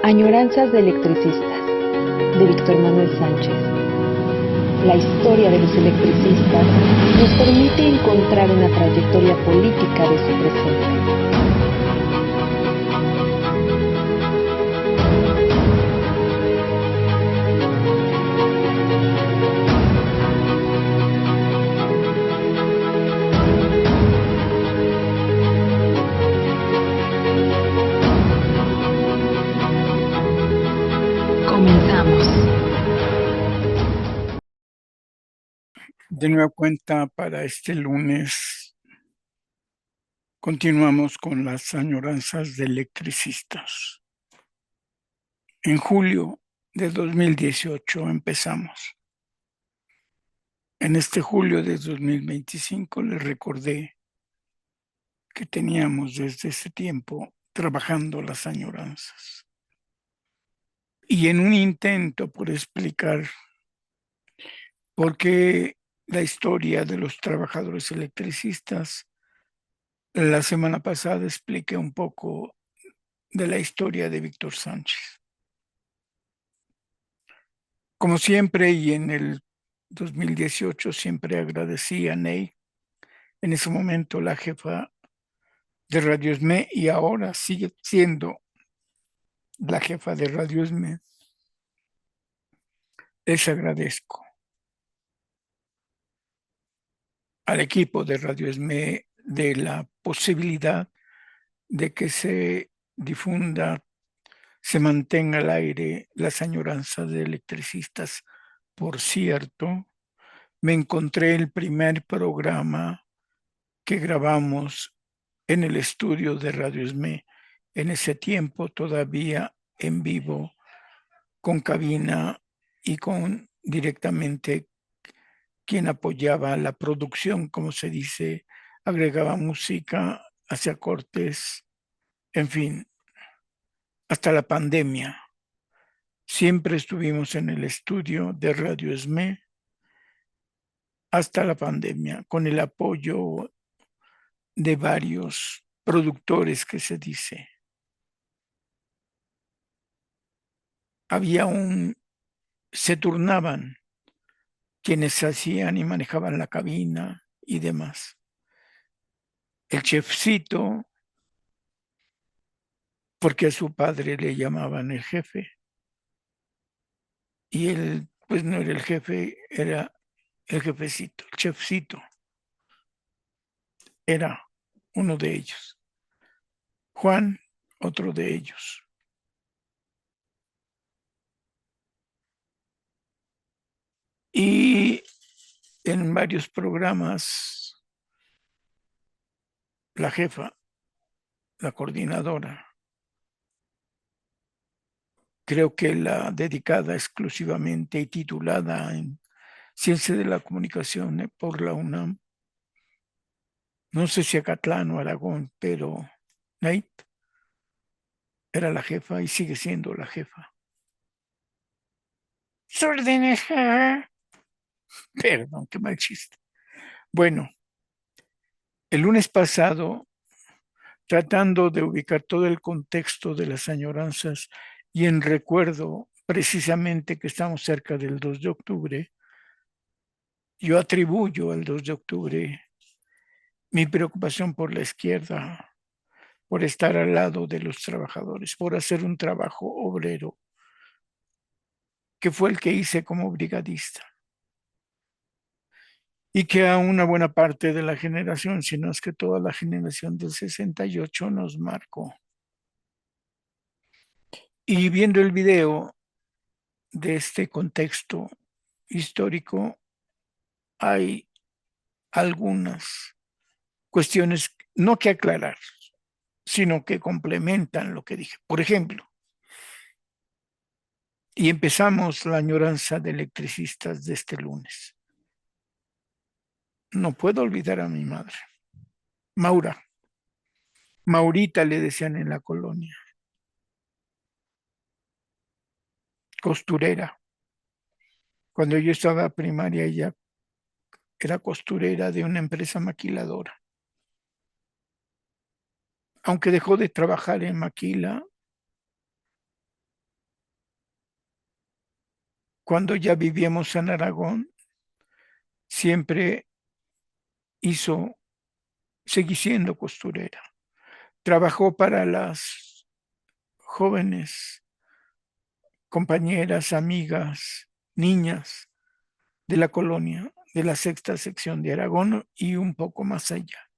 Añoranzas de electricistas, de Víctor Manuel Sánchez. La historia de los electricistas nos permite encontrar una trayectoria política de su presente. Comenzamos. De nueva cuenta, para este lunes continuamos con las añoranzas de electricistas. En julio de 2018 empezamos. En este julio de 2025 les recordé que teníamos desde ese tiempo trabajando las añoranzas. Y en un intento por explicar por qué la historia de los trabajadores electricistas, la semana pasada expliqué un poco de la historia de Víctor Sánchez. Como siempre, y en el 2018 siempre agradecí a Ney, en ese momento la jefa de Radio ESME, y ahora sigue siendo la jefa de Radio ESME. Les agradezco al equipo de Radio ESME de la posibilidad de que se difunda, se mantenga al aire las añoranzas de electricistas. Por cierto, me encontré el primer programa que grabamos en el estudio de Radio ESME, en ese tiempo todavía en vivo, con cabina y con directamente quien apoyaba la producción, como se dice, agregaba música, hacía cortes, en fin, hasta la pandemia. Siempre estuvimos en el estudio de Radio ESME hasta la pandemia, con el apoyo de varios productores, que se dice. Se turnaban quienes hacían y manejaban la cabina y demás. El chefcito, porque a su padre le llamaban el jefe, y él pues no era el jefe, era el jefecito, el chefcito, era uno de ellos. Juan, otro de ellos. Y en varios programas, la jefa, la coordinadora, creo que la dedicada exclusivamente y titulada en Ciencia de la Comunicación por la UNAM, no sé si Acatlán o Aragón, pero Nate era la jefa y sigue siendo la jefa. ¡Órdenes! Perdón, qué mal chiste. Bueno, el lunes pasado, tratando de ubicar todo el contexto de las añoranzas y en recuerdo precisamente que estamos cerca del 2 de octubre, yo atribuyo al 2 de octubre mi preocupación por la izquierda, por estar al lado de los trabajadores, por hacer un trabajo obrero, que fue el que hice como brigadista. Y que a una buena parte de la generación, si no es que toda la generación del 68 nos marcó. Y viendo el video de este contexto histórico, hay algunas cuestiones no que aclarar, sino que complementan lo que dije. Por ejemplo, y empezamos la añoranza de electricistas de este lunes. No puedo olvidar a mi madre, Maura. Maurita le decían en la colonia. Costurera. Cuando yo estaba primaria, ella era costurera de una empresa maquiladora. Aunque dejó de trabajar en maquila, Cuando ya vivíamos en Aragón, siempre seguí siendo costurera. Trabajó para las jóvenes compañeras, amigas, niñas de la colonia, de la sexta sección de Aragón y un poco más allá.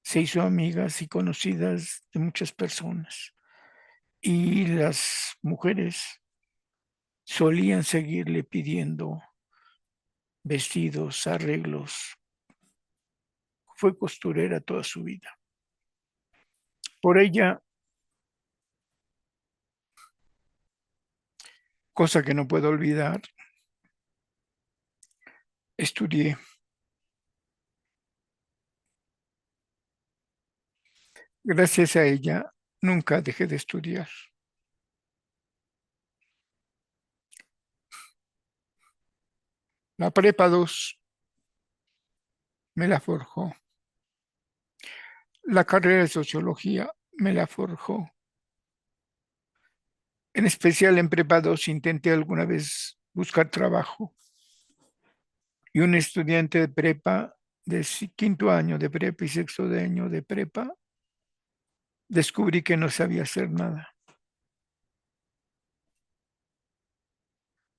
Se hizo amigas y conocidas de muchas personas. Y las mujeres solían seguirle pidiendo vestidos, arreglos. Fue costurera toda su vida. Por ella, cosa que no puedo olvidar, estudié. Gracias a ella, nunca dejé de estudiar. La prepa 2 me la forjó. La carrera de sociología me la forjó. En especial en prepa 2 intenté alguna vez buscar trabajo. Y un estudiante de prepa, de quinto año de prepa y sexto de año de prepa, descubrí que no sabía hacer nada.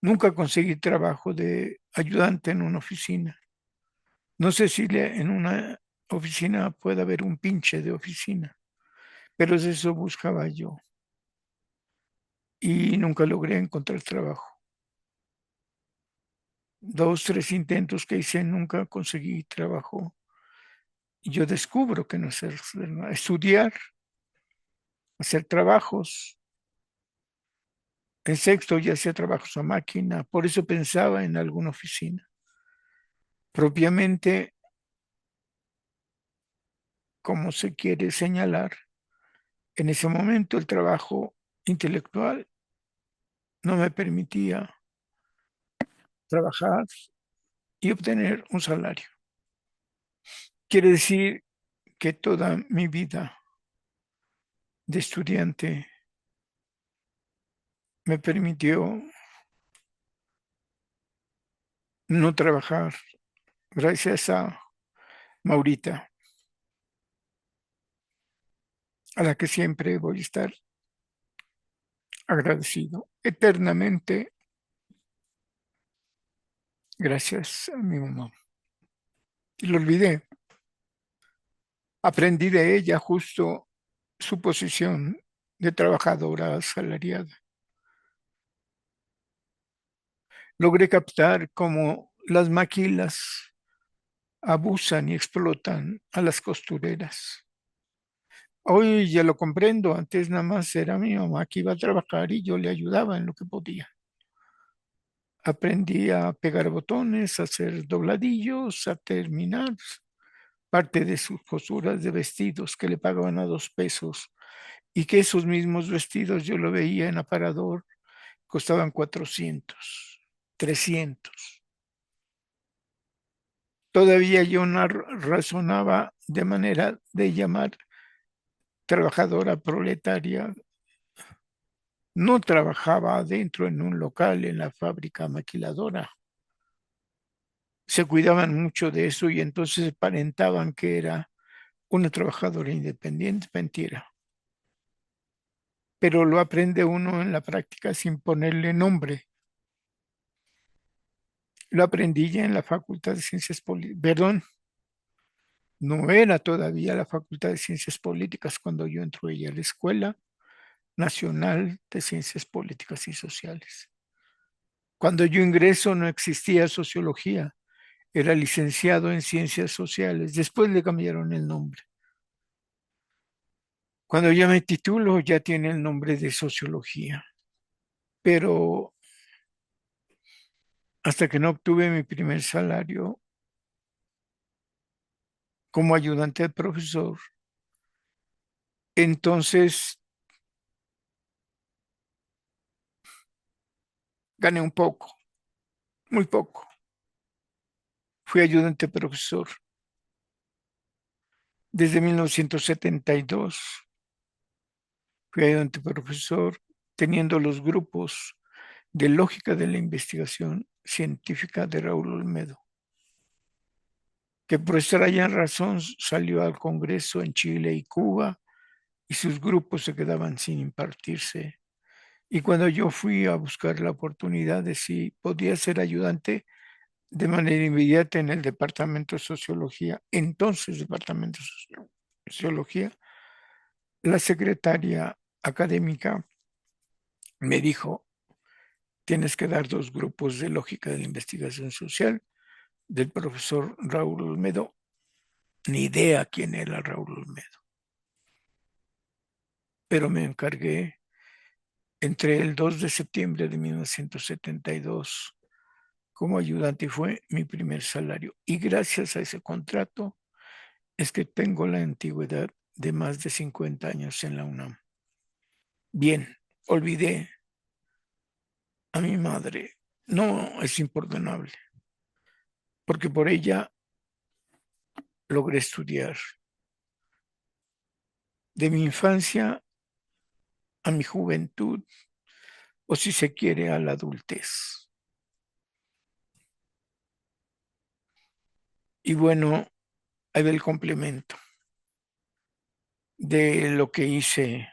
Nunca conseguí trabajo de ayudante en una oficina. No sé si en una oficina puede haber un pinche de oficina, pero eso buscaba yo. Y nunca logré encontrar trabajo. 2, 3 intentos que hice, nunca conseguí trabajo. Y yo descubro que no sé hacer nada. Estudiar, hacer trabajos. En sexto ya hacía trabajos a máquina, por eso pensaba en alguna oficina. Propiamente, como se quiere señalar, en ese momento el trabajo intelectual no me permitía trabajar y obtener un salario. Quiere decir que toda mi vida de estudiante me permitió no trabajar gracias a Maurita, a la que siempre voy a estar agradecido eternamente, gracias a mi mamá. Y lo olvidé. Aprendí de ella justo su posición de trabajadora asalariada. Logré captar cómo las maquilas abusan y explotan a las costureras. Hoy ya lo comprendo, antes nada más era mi mamá que iba a trabajar y yo le ayudaba en lo que podía. Aprendí a pegar botones, a hacer dobladillos, a terminar parte de sus costuras de vestidos que le pagaban a 2 pesos y que esos mismos vestidos yo lo veía en aparador, costaban 400, 300. Todavía yo no razonaba de manera de llamar trabajadora proletaria. No trabajaba adentro en un local en la fábrica maquiladora. Se cuidaban mucho de eso y entonces aparentaban que era una trabajadora independiente. Mentira. Pero lo aprende uno en la práctica sin ponerle nombre. Lo aprendí ya en la Facultad de Ciencias Políticas. Perdón, no era todavía la Facultad de Ciencias Políticas cuando yo entré a la Escuela Nacional de Ciencias Políticas y Sociales. Cuando yo ingreso no existía sociología, era licenciado en Ciencias Sociales. Después le cambiaron el nombre. Cuando ya me titulo ya tiene el nombre de Sociología. Pero hasta que no obtuve mi primer salario como ayudante de profesor, entonces gané un poco, muy poco. Fui ayudante de profesor desde 1972. Fui ayudante de profesor teniendo los grupos de lógica de la investigación científica de Raúl Olmedo, que por extraña razón salió al Congreso en Chile y Cuba y sus grupos se quedaban sin impartirse. Y cuando yo fui a buscar la oportunidad de si podía ser ayudante de manera inmediata en el Departamento de Sociología, entonces Departamento de Sociología, la secretaria académica me dijo, tienes que dar 2 grupos de lógica de la investigación social del profesor Raúl Olmedo. Ni idea quién era Raúl Olmedo, pero me encargué entre el 2 de septiembre de 1972 como ayudante y fue mi primer salario. Y gracias a ese contrato es que tengo la antigüedad de más de 50 años en la UNAM. Bien, olvidé a mi madre. No es imperdonable, porque por ella logré estudiar. De mi infancia a mi juventud, o si se quiere, a la adultez. Y bueno, ahí va el complemento de lo que hice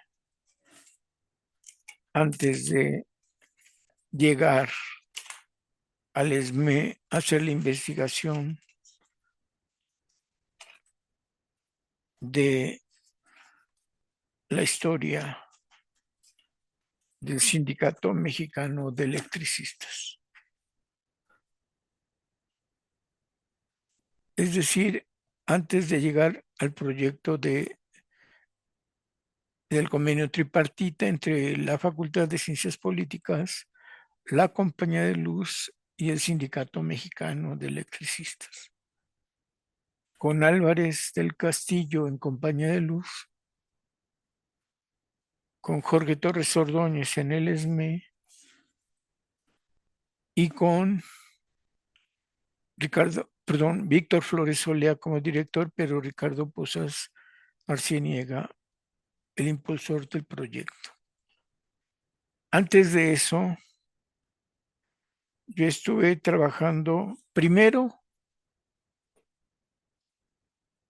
antes de llegar al ESME a hacer la investigación de la historia del Sindicato Mexicano de Electricistas. Es decir, antes de llegar al proyecto del convenio tripartita entre la Facultad de Ciencias Políticas, la Compañía de Luz y el Sindicato Mexicano de Electricistas. Con Álvarez del Castillo en Compañía de Luz, con Jorge Torres Ordóñez en el ESME y con Víctor Flores Solea como director, pero Ricardo Posas Arciniega, el impulsor del proyecto. Antes de eso, yo estuve trabajando, primero,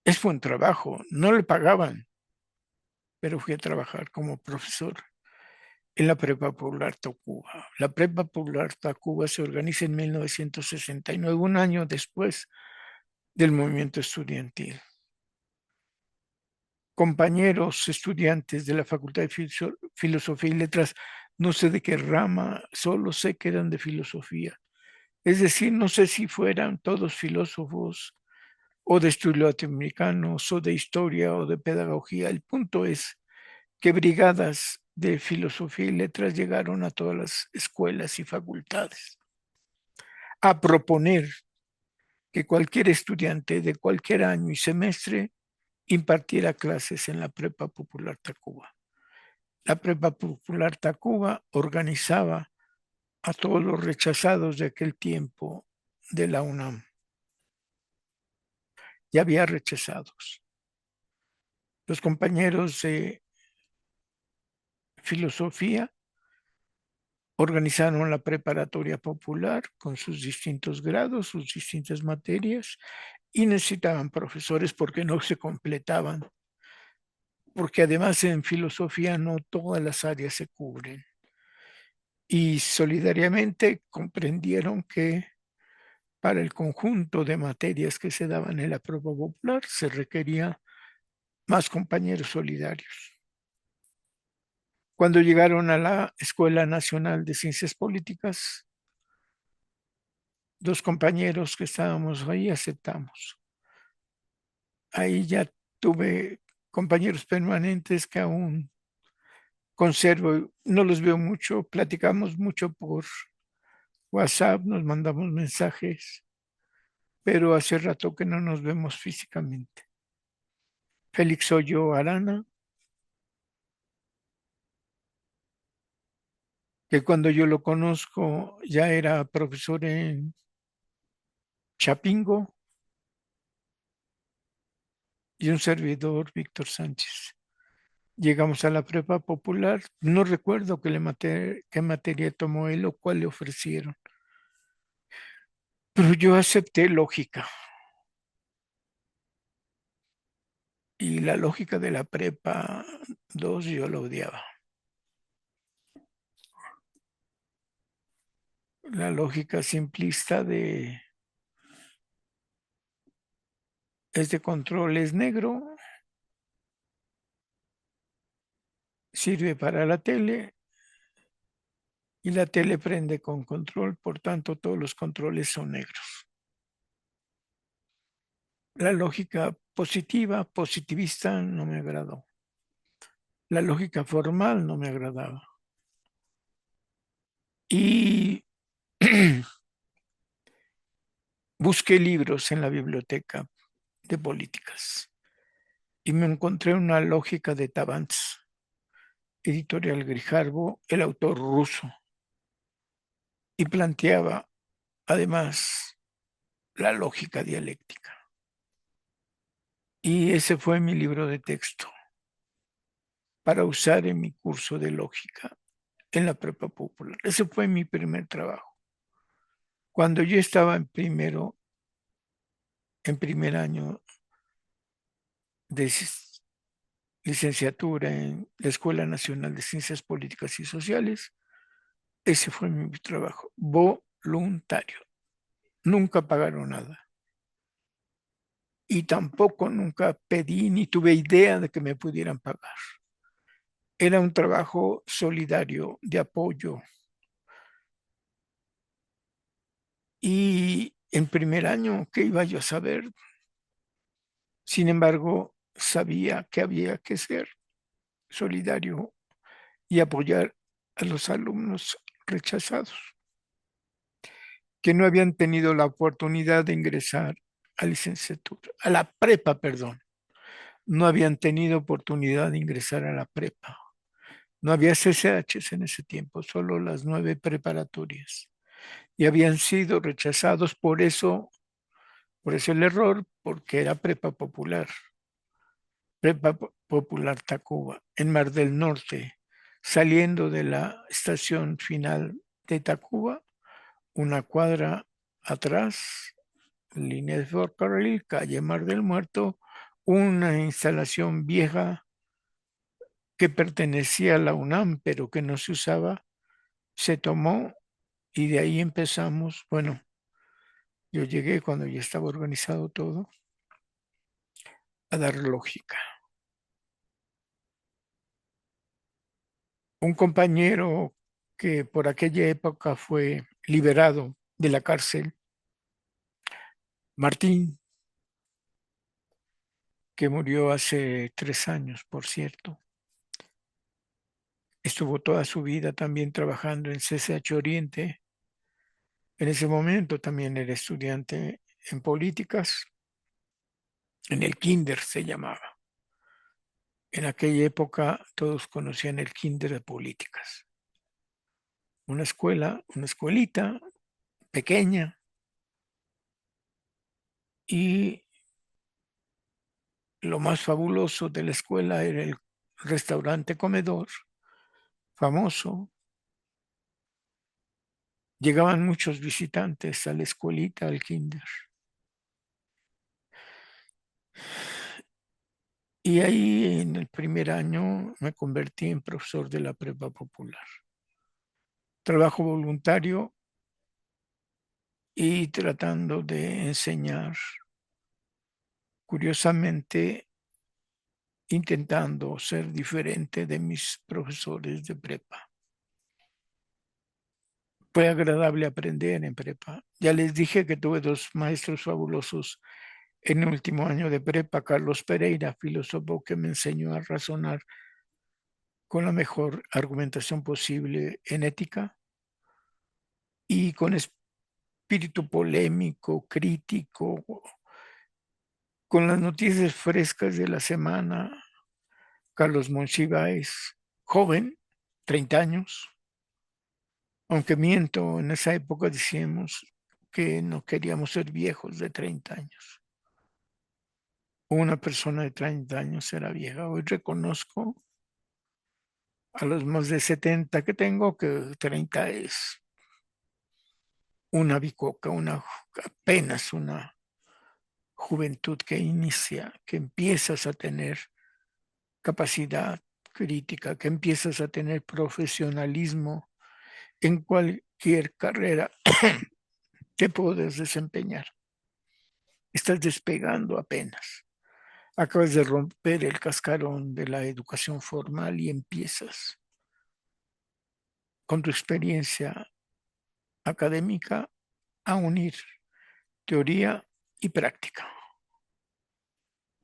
es buen trabajo, no le pagaban, pero fui a trabajar como profesor en la Prepa Popular Tacuba. La Prepa Popular Tacuba se organiza en 1969, un año después del movimiento estudiantil. Compañeros estudiantes de la Facultad de Filosofía y Letras, no sé de qué rama, solo sé que eran de filosofía. Es decir, no sé si fueran todos filósofos o de estudios latinoamericanos o de historia o de pedagogía. El punto es que brigadas de filosofía y letras llegaron a todas las escuelas y facultades a proponer que cualquier estudiante de cualquier año y semestre impartiera clases en la Prepa Popular Tacuba. La Prepa Popular Tacuba organizaba a todos los rechazados de aquel tiempo de la UNAM. Ya había rechazados. Los compañeros de filosofía organizaron la preparatoria popular con sus distintos grados, sus distintas materias y necesitaban profesores porque no se completaban, porque además en filosofía no todas las áreas se cubren. Y solidariamente comprendieron que para el conjunto de materias que se daban en la prueba popular se requería más compañeros solidarios. Cuando llegaron a la Escuela Nacional de Ciencias Políticas, 2 compañeros que estábamos ahí aceptamos. Ahí ya tuve compañeros permanentes que aún conservo, no los veo mucho, platicamos mucho por WhatsApp, nos mandamos mensajes, pero hace rato que no nos vemos físicamente. Félix Hoyo Arana, que cuando yo lo conozco ya era profesor en Chapingo, y un servidor, Víctor Sánchez. Llegamos a la prepa popular. No recuerdo qué materia tomó él o cuál le ofrecieron. Pero yo acepté lógica. Y la lógica de la prepa 2 yo la odiaba. La lógica simplista de este control es negro, sirve para la tele y la tele prende con control, por tanto todos los controles son negros. La lógica positiva, positivista, no me agradó. La lógica formal no me agradaba. Y busqué libros en la biblioteca de políticas y me encontré una lógica de Tabants, editorial Grijalbo, el autor ruso, y planteaba además la lógica dialéctica. Y ese fue mi libro de texto para usar en mi curso de lógica en la prepa popular. Ese fue mi primer trabajo. Cuando yo estaba en primer año de licenciatura en la Escuela Nacional de Ciencias Políticas y Sociales, ese fue mi trabajo, voluntario. Nunca pagaron nada. Y tampoco nunca pedí ni tuve idea de que me pudieran pagar. Era un trabajo solidario, de apoyo. Y en primer año, ¿qué iba yo a saber? Sin embargo, sabía que había que ser solidario y apoyar a los alumnos rechazados, que no habían tenido la oportunidad de ingresar a licenciatura, a la prepa, perdón. No habían tenido oportunidad de ingresar a la prepa. No había CCHs en ese tiempo, solo las 9 preparatorias. Y habían sido rechazados por eso el error, porque era prepa popular. Prepa Popular Tacuba, en Mar del Norte, saliendo de la estación final de Tacuba, una cuadra atrás, línea de ferrocarril, calle Mar del Muerto, una instalación vieja que pertenecía a la UNAM, pero que no se usaba, se tomó y de ahí empezamos. Bueno, yo llegué cuando ya estaba organizado todo a dar lógica. Un compañero que por aquella época fue liberado de la cárcel, Martín, que murió hace 3 años, por cierto. Estuvo toda su vida también trabajando en CCH Oriente. En ese momento también era estudiante en políticas, en el Kinder se llamaba. En aquella época todos conocían el Kinder de políticas. Una escuela, una escuelita pequeña y lo más fabuloso de la escuela era el restaurante comedor, famoso. Llegaban muchos visitantes a la escuelita, al kinder. Y ahí en el primer año me convertí en profesor de la prepa popular. Trabajo voluntario y tratando de enseñar, curiosamente, intentando ser diferente de mis profesores de prepa. Fue agradable aprender en prepa. Ya les dije que tuve 2 maestros fabulosos en el último año de prepa, Carlos Pereira, filósofo que me enseñó a razonar con la mejor argumentación posible en ética y con espíritu polémico, crítico, con las noticias frescas de la semana. Carlos Monsiváis, joven, 30 años, aunque miento, en esa época decíamos que no queríamos ser viejos de 30 años. Una persona de 30 años era vieja. Hoy reconozco a los más de 70 que tengo, que 30 es una bicoca, apenas una juventud que inicia, que empiezas a tener capacidad crítica, que empiezas a tener profesionalismo en cualquier carrera que puedes desempeñar. Estás despegando apenas. Acabas de romper el cascarón de la educación formal y empiezas con tu experiencia académica a unir teoría y práctica.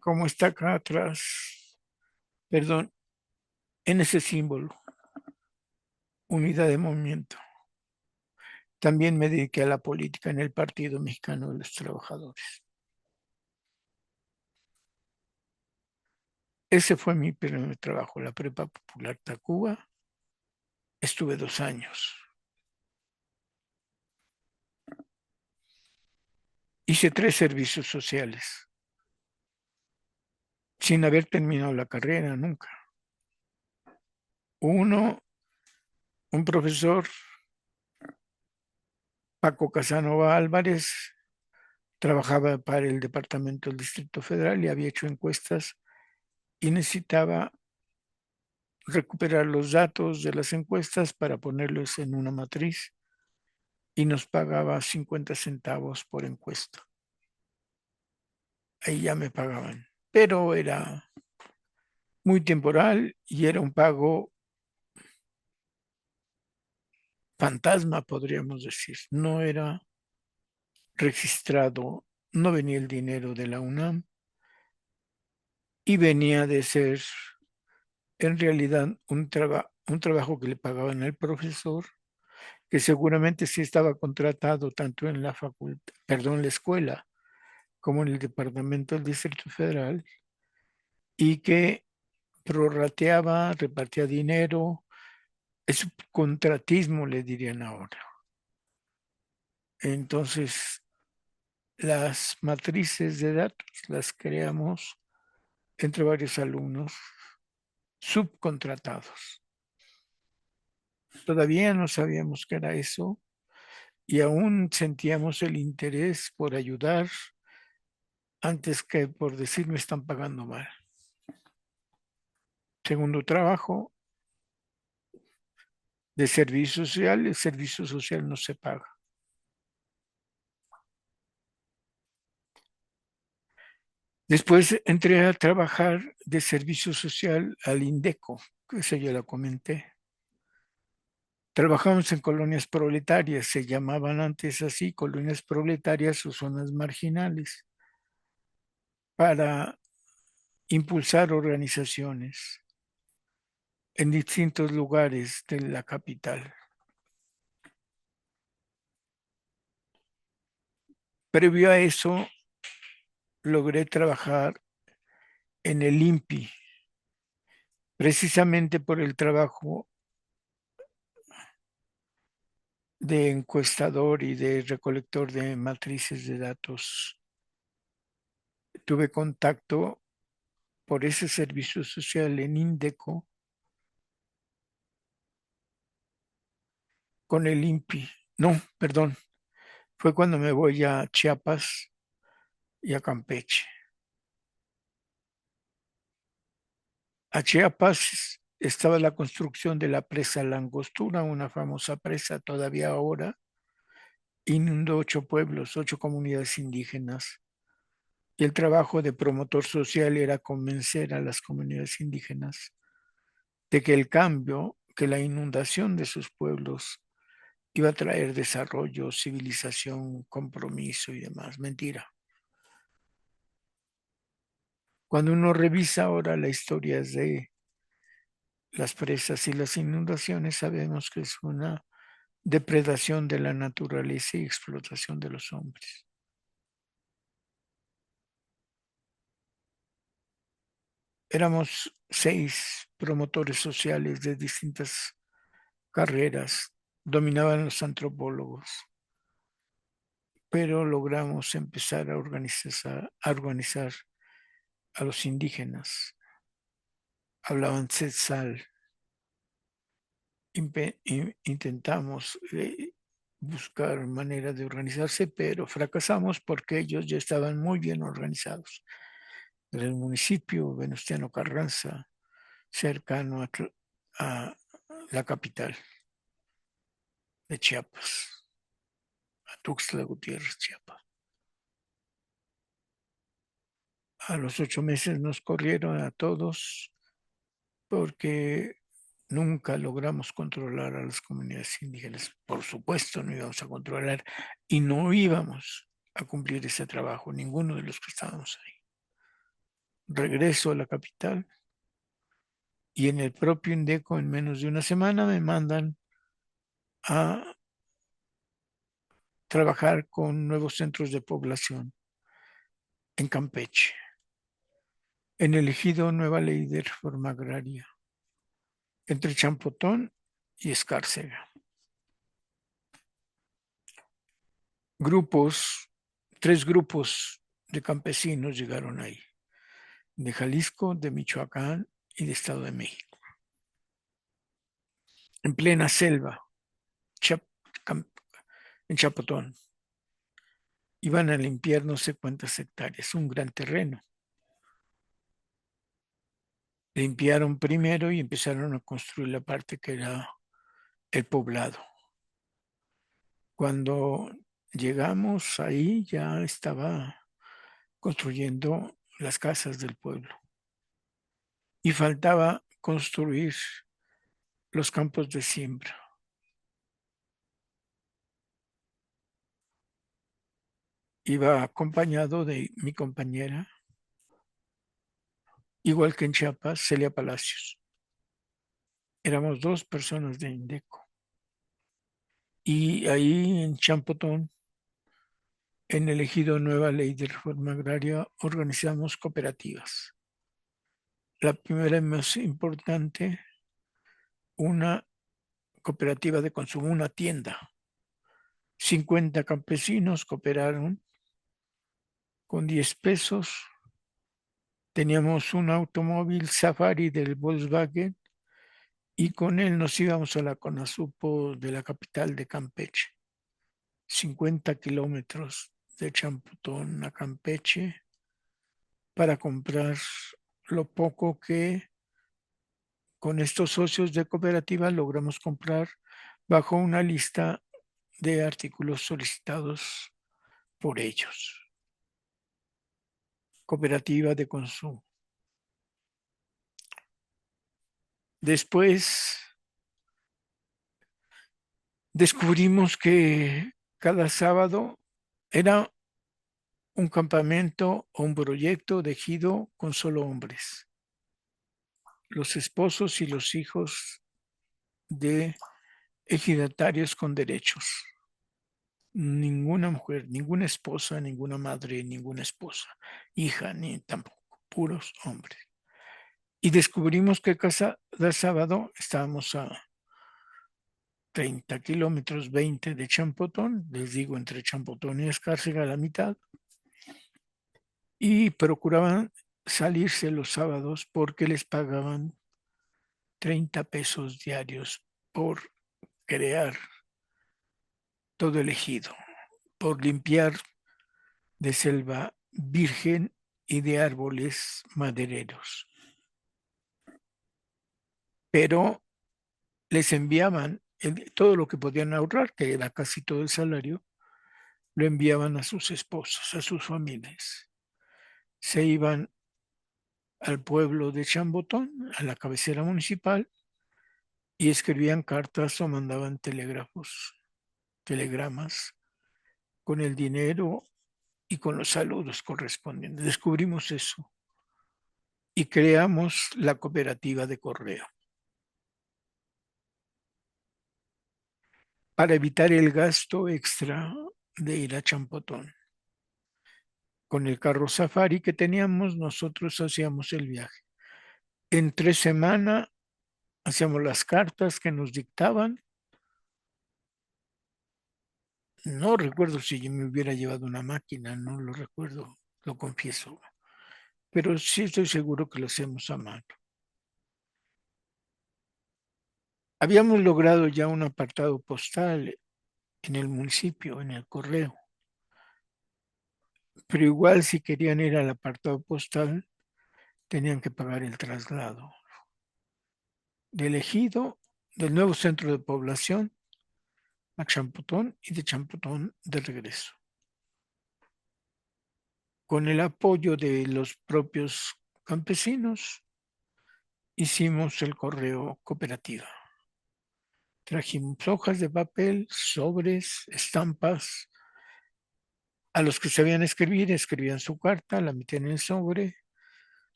Como está acá atrás, perdón, en ese símbolo, unidad de movimiento. También me dediqué a la política en el Partido Mexicano de los Trabajadores. Ese fue mi primer trabajo, la Prepa Popular Tacuba. Estuve 2 años. Hice 3 servicios sociales, sin haber terminado la carrera nunca. Uno, un profesor, Paco Casanova Álvarez, trabajaba para el Departamento del Distrito Federal y había hecho encuestas y necesitaba recuperar los datos de las encuestas para ponerlos en una matriz y nos pagaba 50 centavos por encuesta. Ahí ya me pagaban, pero era muy temporal y era un pago fantasma, podríamos decir. No era registrado, no venía el dinero de la UNAM y venía de ser en realidad un trabajo que le pagaban al profesor, que seguramente sí estaba contratado tanto en la facultad, perdón, la escuela, como en el Departamento del Distrito Federal, y que prorrateaba, repartía dinero, es contratismo, le dirían ahora. Entonces, las matrices de datos las creamos entre varios alumnos subcontratados. Todavía no sabíamos qué era eso y aún sentíamos el interés por ayudar antes que por decir me están pagando mal. Segundo trabajo de servicio social, el servicio social no se paga. Después entré a trabajar de servicio social al INDECO, que esa ya la comenté. Trabajamos en colonias proletarias, se llamaban antes así, colonias proletarias o zonas marginales, para impulsar organizaciones en distintos lugares de la capital. Previo a eso, logré trabajar en el INPI, precisamente por el trabajo de encuestador y de recolector de matrices de datos. Tuve contacto por ese servicio social en INDECO con el INPI. No, perdón, fue cuando me voy a Chiapas y a Campeche. A Chiapas estaba la construcción de la presa La Angostura, una famosa presa todavía ahora. Inundó 8 pueblos, 8 comunidades indígenas. Y el trabajo de promotor social era convencer a las comunidades indígenas de que el cambio, que la inundación de sus pueblos iba a traer desarrollo, civilización, compromiso y demás. Mentira. Cuando uno revisa ahora la historia de las presas y las inundaciones, sabemos que es una depredación de la naturaleza y explotación de los hombres. Éramos 6 promotores sociales de distintas carreras, dominaban los antropólogos, pero logramos empezar a organizar a los indígenas. Hablaban Tzetzal, intentamos buscar maneras de organizarse, pero fracasamos porque ellos ya estaban muy bien organizados. En el municipio Venustiano Carranza, cercano a la capital de Chiapas, a Tuxtla Gutiérrez, Chiapas. A los 8 meses nos corrieron a todos porque nunca logramos controlar a las comunidades indígenas. Por supuesto, no íbamos a controlar y no íbamos a cumplir ese trabajo, ninguno de los que estábamos ahí. Regreso a la capital y en el propio Indeco, en menos de una semana, me mandan a trabajar con nuevos centros de población en Campeche, en el ejido Nueva Ley de Reforma Agraria, entre Champotón y Escárcega. Tres grupos de campesinos llegaron ahí, de Jalisco, de Michoacán y de Estado de México. En plena selva, en Chapotón. Iban a limpiar no sé cuántas hectáreas, un gran terreno. Limpiaron primero y empezaron a construir la parte que era el poblado. Cuando llegamos ahí ya estaba construyendo las casas del pueblo y faltaba construir los campos de siembra. Iba acompañado de mi compañera, igual que en Chiapas, Celia Palacios. Éramos 2 personas de Indeco. Y ahí en Champotón, en el ejido Nueva Ley de Reforma Agraria, organizamos cooperativas. La primera y más importante, una cooperativa de consumo, una tienda. 50 campesinos cooperaron con 10 pesos. Teníamos un automóvil Safari del Volkswagen y con él nos íbamos a la Conasupo de la capital de Campeche. 50 kilómetros de Champotón a Campeche para comprar lo poco que con estos socios de cooperativa logramos comprar bajo una lista de artículos solicitados por ellos. Cooperativa de consumo. Después descubrimos que cada sábado era un campamento o un proyecto de ejido con solo hombres. Los esposos y los hijos de ejidatarios con derechos. Ninguna mujer, ninguna esposa, ninguna madre, ninguna esposa, hija, ni tampoco, puros hombres. Y descubrimos que cada sábado estábamos a 30 kilómetros, 20 de Champotón, les digo, entre Champotón y Escárcega a la mitad, y procuraban salirse los sábados porque les pagaban 30 pesos diarios por crear todo el ejido, por limpiar de selva virgen y de árboles madereros. Pero les enviaban todo lo que podían ahorrar, que era casi todo el salario, lo enviaban a sus esposas, a sus familias. Se iban al pueblo de Chambotón, a la cabecera municipal, y escribían cartas o mandaban telegramas, con el dinero y con los saludos correspondientes. Descubrimos eso y creamos la cooperativa de correo para evitar el gasto extra de ir a Champotón. Con el carro Safari que teníamos, nosotros hacíamos el viaje. Entre semana hacíamos las cartas que nos dictaban. No recuerdo si yo me hubiera llevado una máquina, no lo recuerdo, lo confieso. Pero sí estoy seguro que lo hacemos a mano. Habíamos logrado ya un apartado postal en el municipio, en el correo, pero igual si querían ir al apartado postal, tenían que pagar el traslado del ejido, del nuevo centro de población a Champotón y de Champotón de regreso. Con el apoyo de los propios campesinos, hicimos el correo cooperativa. Trajimos hojas de papel, sobres, estampas. A los que sabían escribir, escribían su carta, la metían en el sobre,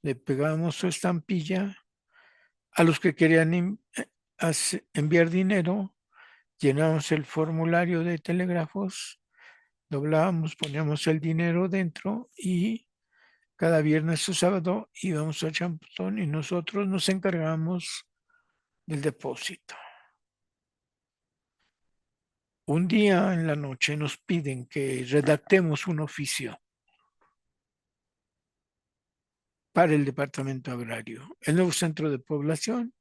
le pegábamos su estampilla. A los que querían enviar dinero, llenábamos el formulario de telégrafos, doblábamos, poníamos el dinero dentro y cada viernes o sábado íbamos a Champotón y nosotros nos encargábamos del depósito. Un día en la noche nos piden que redactemos un oficio para el departamento agrario. El nuevo centro de población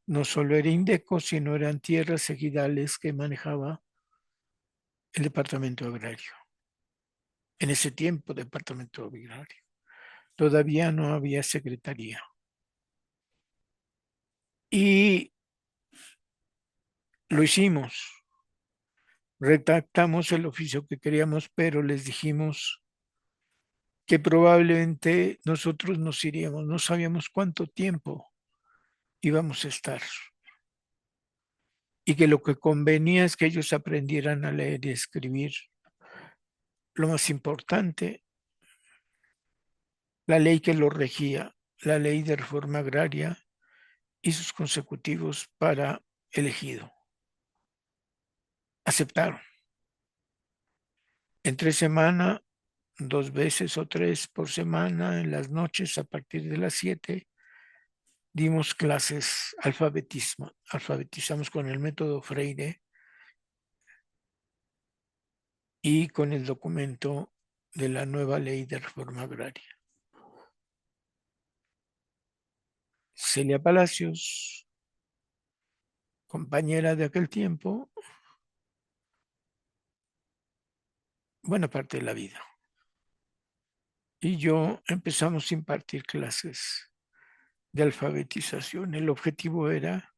no solo era Indeco, sino eran tierras ejidales que manejaba el departamento agrario. En ese tiempo, departamento agrario. Todavía no había secretaría. Y lo hicimos. Redactamos el oficio que queríamos, pero les dijimos que probablemente nosotros nos iríamos. No sabíamos cuánto tiempo íbamos a estar. Y que lo que convenía es que ellos aprendieran a leer y escribir. Lo más importante, la ley que lo regía, la ley de reforma agraria y sus consecutivos para el ejido. Aceptaron. Entre semana, 2 veces o 3 por semana, en las noches a partir de las 7, dimos clases, alfabetizamos con el método Freire y con el documento de la nueva ley de reforma agraria. Celia Palacios, compañera de aquel tiempo, buena parte de la vida. Y yo empezamos a impartir clases de alfabetización. El objetivo era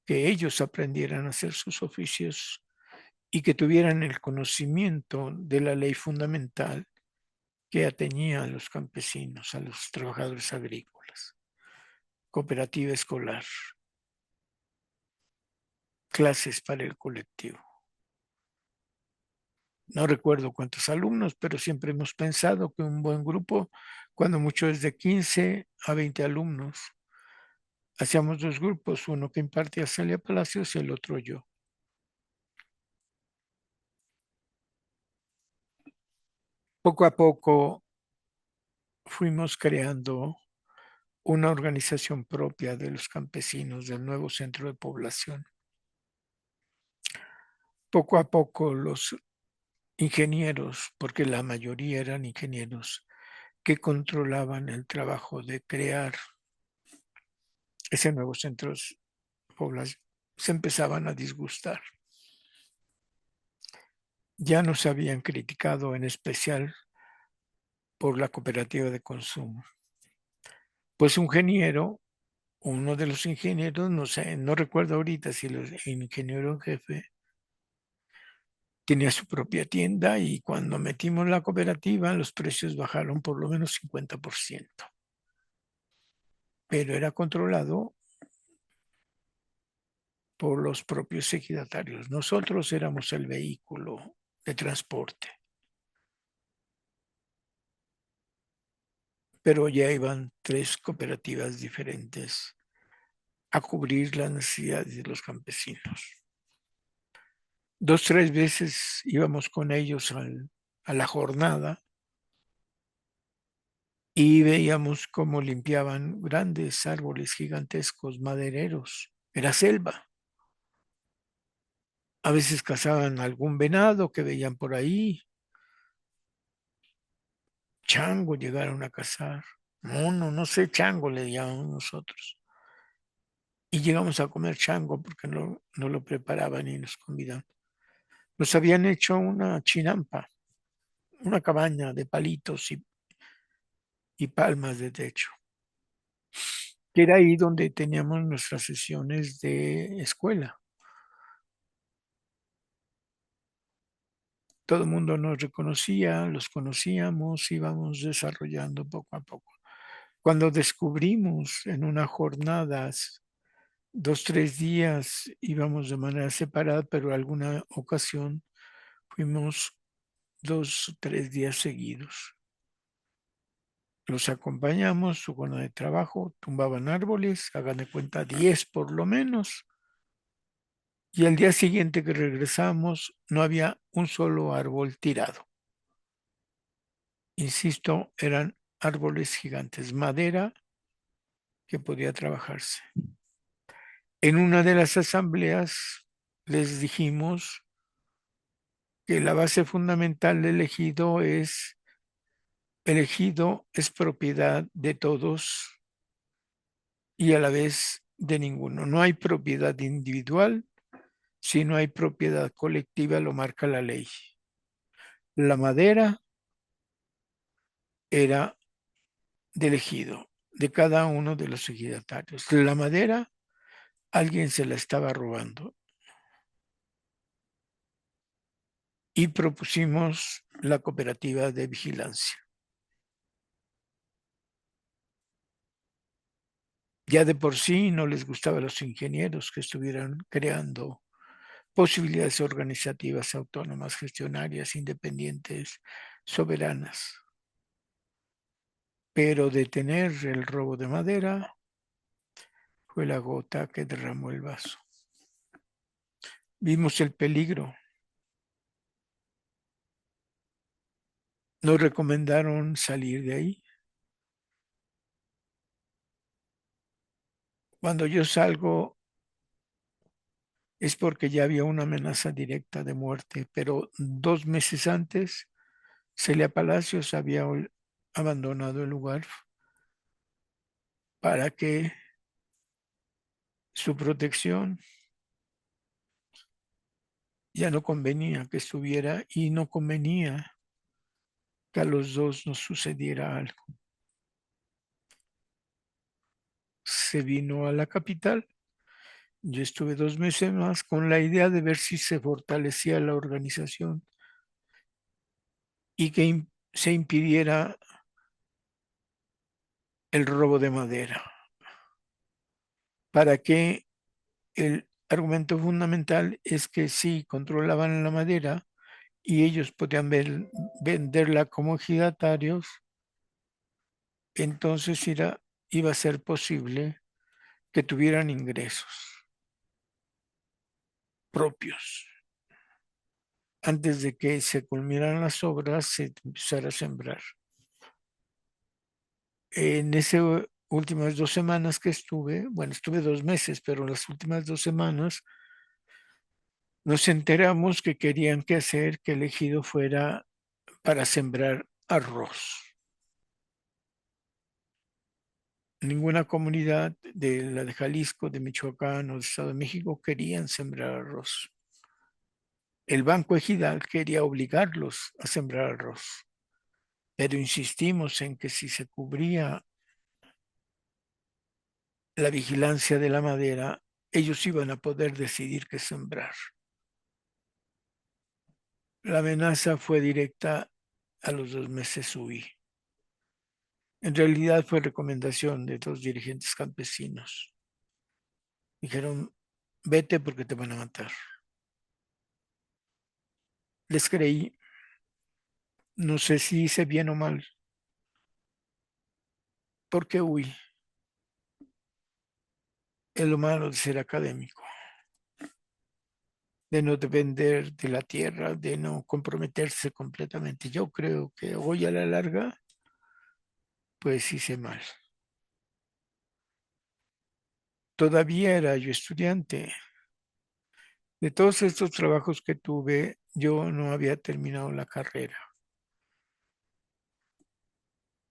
que ellos aprendieran a hacer sus oficios y que tuvieran el conocimiento de la ley fundamental que atañía a los campesinos, a los trabajadores agrícolas. Cooperativa escolar, clases para el colectivo. No recuerdo cuántos alumnos, pero siempre hemos pensado que un buen grupo, cuando mucho es de 15 a 20 alumnos, hacíamos 2 grupos, uno que impartía Celia Palacios y el otro yo. Poco a poco fuimos creando una organización propia de los campesinos del nuevo centro de población. Poco a poco los ingenieros, porque la mayoría eran ingenieros, que controlaban el trabajo de crear ese nuevo centro de población, se empezaban a disgustar. Ya nos habían criticado en especial por la cooperativa de consumo. Pues un ingeniero, uno de los ingenieros, no sé, no recuerdo ahorita si el ingeniero en jefe tenía su propia tienda y cuando metimos la cooperativa los precios bajaron por lo menos 50%. Pero era controlado por los propios ejidatarios. Nosotros éramos el vehículo de transporte. Pero ya iban 3 cooperativas diferentes a cubrir las necesidades de los campesinos. 2, 3 veces íbamos con ellos a la jornada y veíamos cómo limpiaban grandes árboles gigantescos, madereros. Era selva. A veces cazaban algún venado que veían por ahí. Chango llegaron a cazar. Mono, no sé, chango le llamamos nosotros. y llegamos a comer chango porque no lo preparaban y nos convidaban. Nos habían hecho una chinampa, una cabaña de palitos y palmas de techo, que era ahí donde teníamos nuestras sesiones de escuela. Todo el mundo nos reconocía, los conocíamos, íbamos desarrollando poco a poco. Cuando descubrimos en una jornada, 2, 3 días íbamos de manera separada, pero alguna ocasión fuimos 2, 3 días seguidos. Los acompañamos, su jornada de trabajo, tumbaban árboles, hagan de cuenta 10 por lo menos, y al día siguiente que regresamos no había un solo árbol tirado. Insisto, eran árboles gigantes, madera que podía trabajarse. En una de las asambleas les dijimos que la base fundamental del ejido es propiedad de todos y a la vez de ninguno. No hay propiedad individual, si no hay propiedad colectiva, lo marca la ley. La madera era del ejido, de cada uno de los ejidatarios. La madera, alguien se la estaba robando. Y propusimos la cooperativa de vigilancia. Ya de por sí no les gustaba a los ingenieros que estuvieran creando posibilidades organizativas autónomas, gestionarias, independientes, soberanas. Pero detener el robo de madera fue la gota que derramó el vaso. Vimos el peligro. Nos recomendaron salir de ahí. Cuando yo salgo es porque ya había una amenaza directa de muerte, pero 2 meses antes Celia Palacios había abandonado el lugar para que su protección ya no convenía que estuviera y no convenía que a los dos nos sucediera algo. Se vino a la capital. Yo estuve 2 meses más con la idea de ver si se fortalecía la organización y que se impidiera el robo de madera. Para que el argumento fundamental es que si controlaban la madera y ellos podían venderla como ejidatarios, entonces iba a ser posible que tuvieran ingresos propios. Antes de que se culminaran las obras, se empezara a sembrar. En esas últimas 2 semanas que estuve, bueno, estuve 2 meses, pero las últimas 2 semanas nos enteramos que querían que el ejido fuera para sembrar arroz. Ninguna comunidad de la de Jalisco, de Michoacán o del Estado de México querían sembrar arroz. El Banco Ejidal quería obligarlos a sembrar arroz, pero insistimos en que si se cubría la vigilancia de la madera, ellos iban a poder decidir qué sembrar. La amenaza fue directa, a los 2 meses huí. En realidad fue recomendación de 2 dirigentes campesinos. Dijeron, vete porque te van a matar. Les creí, no sé si hice bien o mal. ¿Por qué huí? Es lo malo de ser académico, de no depender de la tierra, de no comprometerse completamente. Yo creo que hoy a la larga, pues hice mal. Todavía era yo estudiante. De todos estos trabajos que tuve, yo no había terminado la carrera.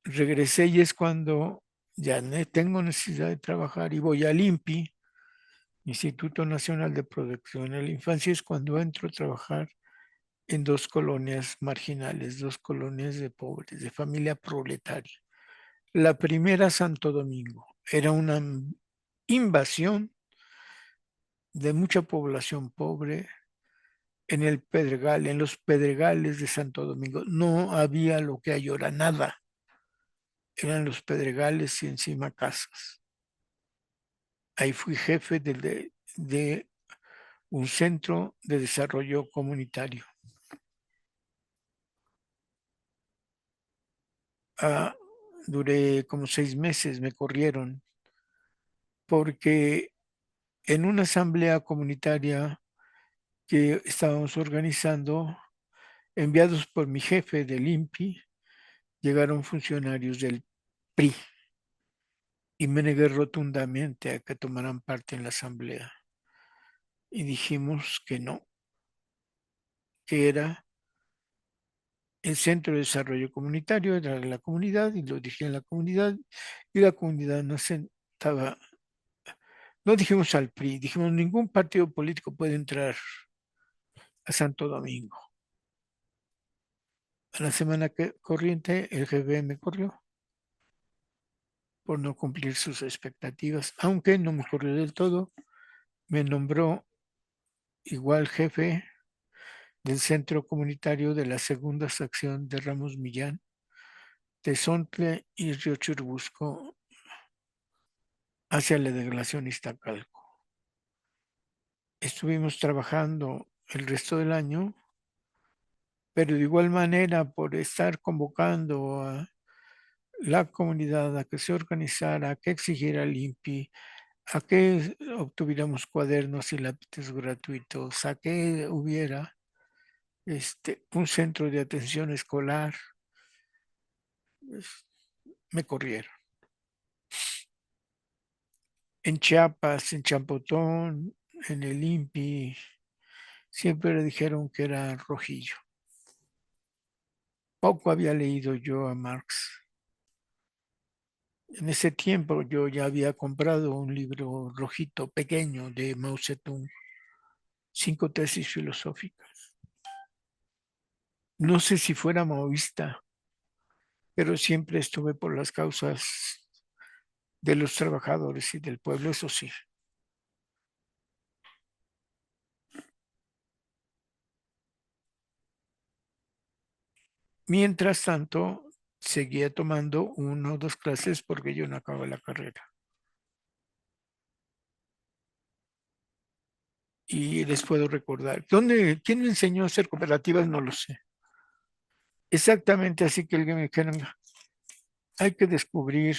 Regresé y es cuando ya tengo necesidad de trabajar y voy al INPI Instituto Nacional de Protección a la Infancia, es cuando entro a trabajar en dos colonias marginales, dos colonias de pobres, de familia proletaria. La primera, Santo Domingo, era una invasión de mucha población pobre en el Pedregal, en los Pedregales de Santo Domingo. No había lo que hay ahora, nada. Eran los Pedregales y encima casas. Ahí fui jefe de un centro de desarrollo comunitario. Ah, duré como 6 meses, me corrieron, porque en una asamblea comunitaria que estábamos organizando, enviados por mi jefe del INPI, llegaron funcionarios del PRI y me negué rotundamente a que tomaran parte en la asamblea. Y dijimos que no, que era el Centro de Desarrollo Comunitario, era la comunidad, y lo dije en la comunidad, y la comunidad no sentaba. No dijimos al PRI, dijimos ningún partido político puede entrar a Santo Domingo. A la semana corriente, el GB me corrió por no cumplir sus expectativas, aunque no me corrió del todo, me nombró igual jefe del centro comunitario de la segunda sección de Ramos Millán, Tezontle y Río Churubusco, hacia la delegación Iztacalco. Estuvimos trabajando el resto del año, pero de igual manera, por estar convocando a la comunidad a que se organizara, a que exigiera al INPI, a que obtuviéramos cuadernos y lápices gratuitos, a que hubiera un centro de atención escolar, pues, me corrieron. En Chiapas, en Champotón, en el INPI, siempre le dijeron que era rojillo. Poco había leído yo a Marx. En ese tiempo yo ya había comprado un libro rojito pequeño de Mao Zedong, 5 tesis filosóficas. No sé si fuera maoísta, pero siempre estuve por las causas de los trabajadores y del pueblo, eso sí. Mientras tanto, seguía tomando 1 o 2 clases porque yo no acababa la carrera. Y les puedo recordar. ¿Quién me enseñó a hacer cooperativas? No lo sé. Exactamente así que alguien me dijera, hay que descubrir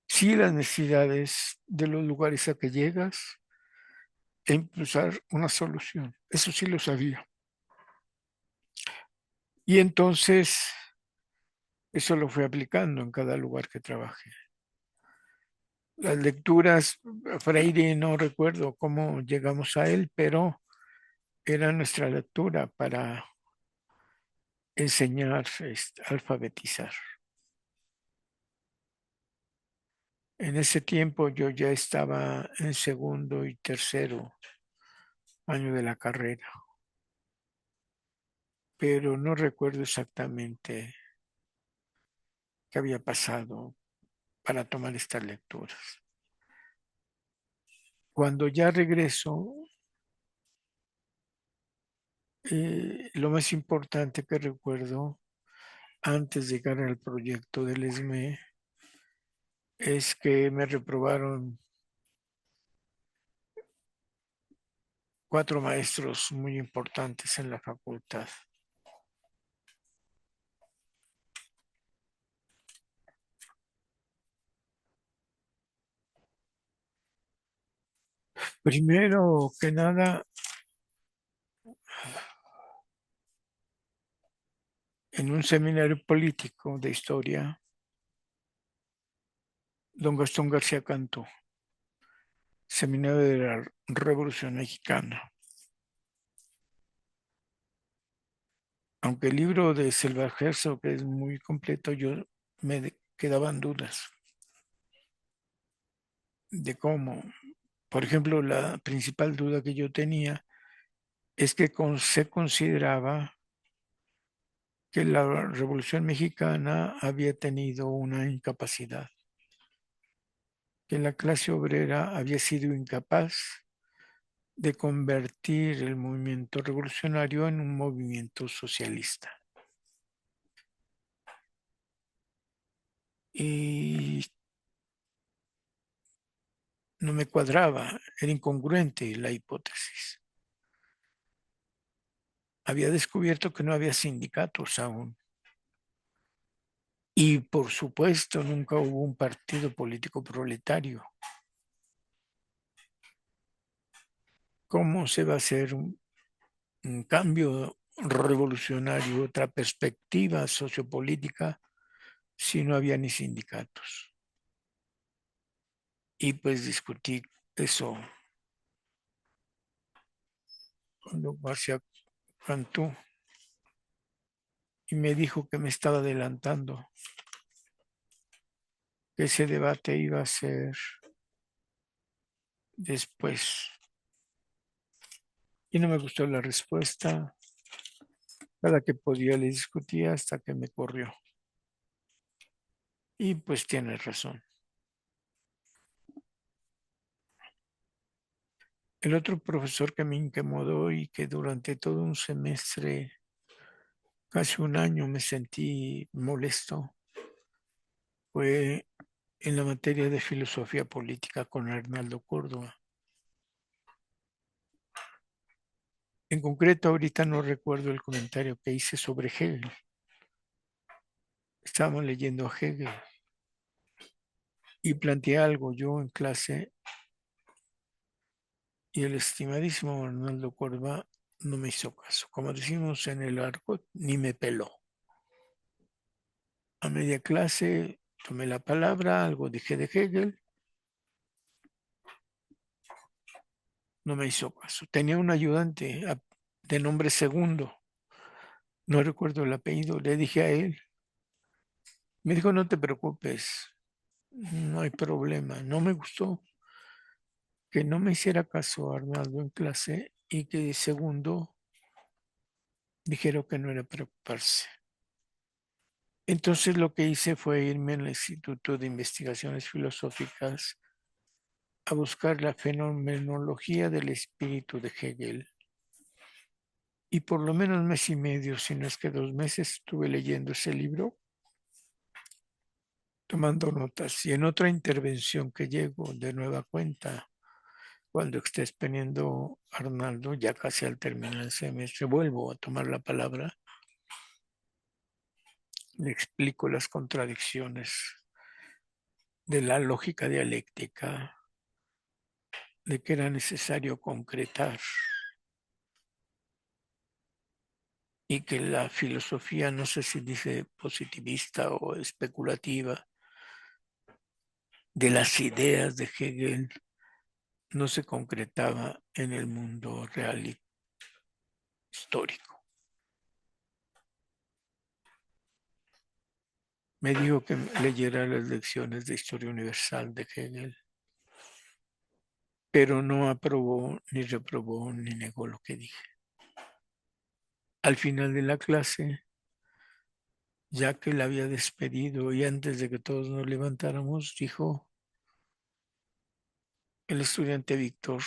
sí las necesidades de los lugares a que llegas e impulsar una solución. Eso sí lo sabía. Y entonces eso lo fui aplicando en cada lugar que trabajé. Las lecturas, Freire, no recuerdo cómo llegamos a él, pero era nuestra lectura para enseñar, alfabetizar. En ese tiempo yo ya estaba en segundo y tercero año de la carrera, pero no recuerdo exactamente qué había pasado para tomar estas lecturas. Cuando ya regreso, lo más importante que recuerdo antes de llegar al proyecto del ESME es que me reprobaron 4 maestros muy importantes en la facultad. Primero que nada, en un seminario político de historia, don Gastón García Cantú, seminario de la Revolución Mexicana. Aunque el libro de Selva Herzog es muy completo, yo me quedaban dudas de cómo Por ejemplo, la principal duda que yo tenía es que se consideraba que la Revolución Mexicana había tenido una incapacidad, que la clase obrera había sido incapaz de convertir el movimiento revolucionario en un movimiento socialista. Y no me cuadraba, era incongruente la hipótesis. Había descubierto que no había sindicatos aún. Y por supuesto nunca hubo un partido político proletario. ¿Cómo se va a hacer un cambio revolucionario, otra perspectiva sociopolítica si no había ni sindicatos? Y pues discutí eso con García Cantú y me dijo que me estaba adelantando, que ese debate iba a ser después. Y no me gustó la respuesta. Cada que podía le discutía hasta que me corrió. Y pues tiene razón. El otro profesor que me incomodó y que durante todo un semestre, casi un año, me sentí molesto, fue en la materia de filosofía política con Arnaldo Córdoba. En concreto, ahorita no recuerdo el comentario que hice sobre Hegel. Estábamos leyendo a Hegel y planteé algo yo en clase y el estimadísimo Arnaldo Córdoba no me hizo caso. Como decimos en el arco, ni me peló. A media clase tomé la palabra, algo dije de Hegel, no me hizo caso. Tenía un ayudante de nombre Segundo, no recuerdo el apellido, le dije a él, me dijo, no te preocupes, no hay problema. No me gustó que no me hiciera caso Arnaldo en clase y que Segundo dijeron que no era preocuparse. Entonces lo que hice fue irme al Instituto de Investigaciones Filosóficas a buscar la fenomenología del espíritu de Hegel. Y por lo menos mes y medio, si no es que 2 meses, estuve leyendo ese libro, tomando notas. Y en otra intervención que llego de nueva cuenta, cuando esté exponiendo Arnaldo, ya casi al terminar el semestre, vuelvo a tomar la palabra, le explico las contradicciones de la lógica dialéctica, de que era necesario concretar y que la filosofía, no sé si dice positivista o especulativa, de las ideas de Hegel no se concretaba en el mundo real y histórico. Me dijo que leyera las lecciones de Historia Universal de Hegel, pero no aprobó, ni reprobó, ni negó lo que dije. Al final de la clase, ya que la había despedido y antes de que todos nos levantáramos, dijo el estudiante Víctor,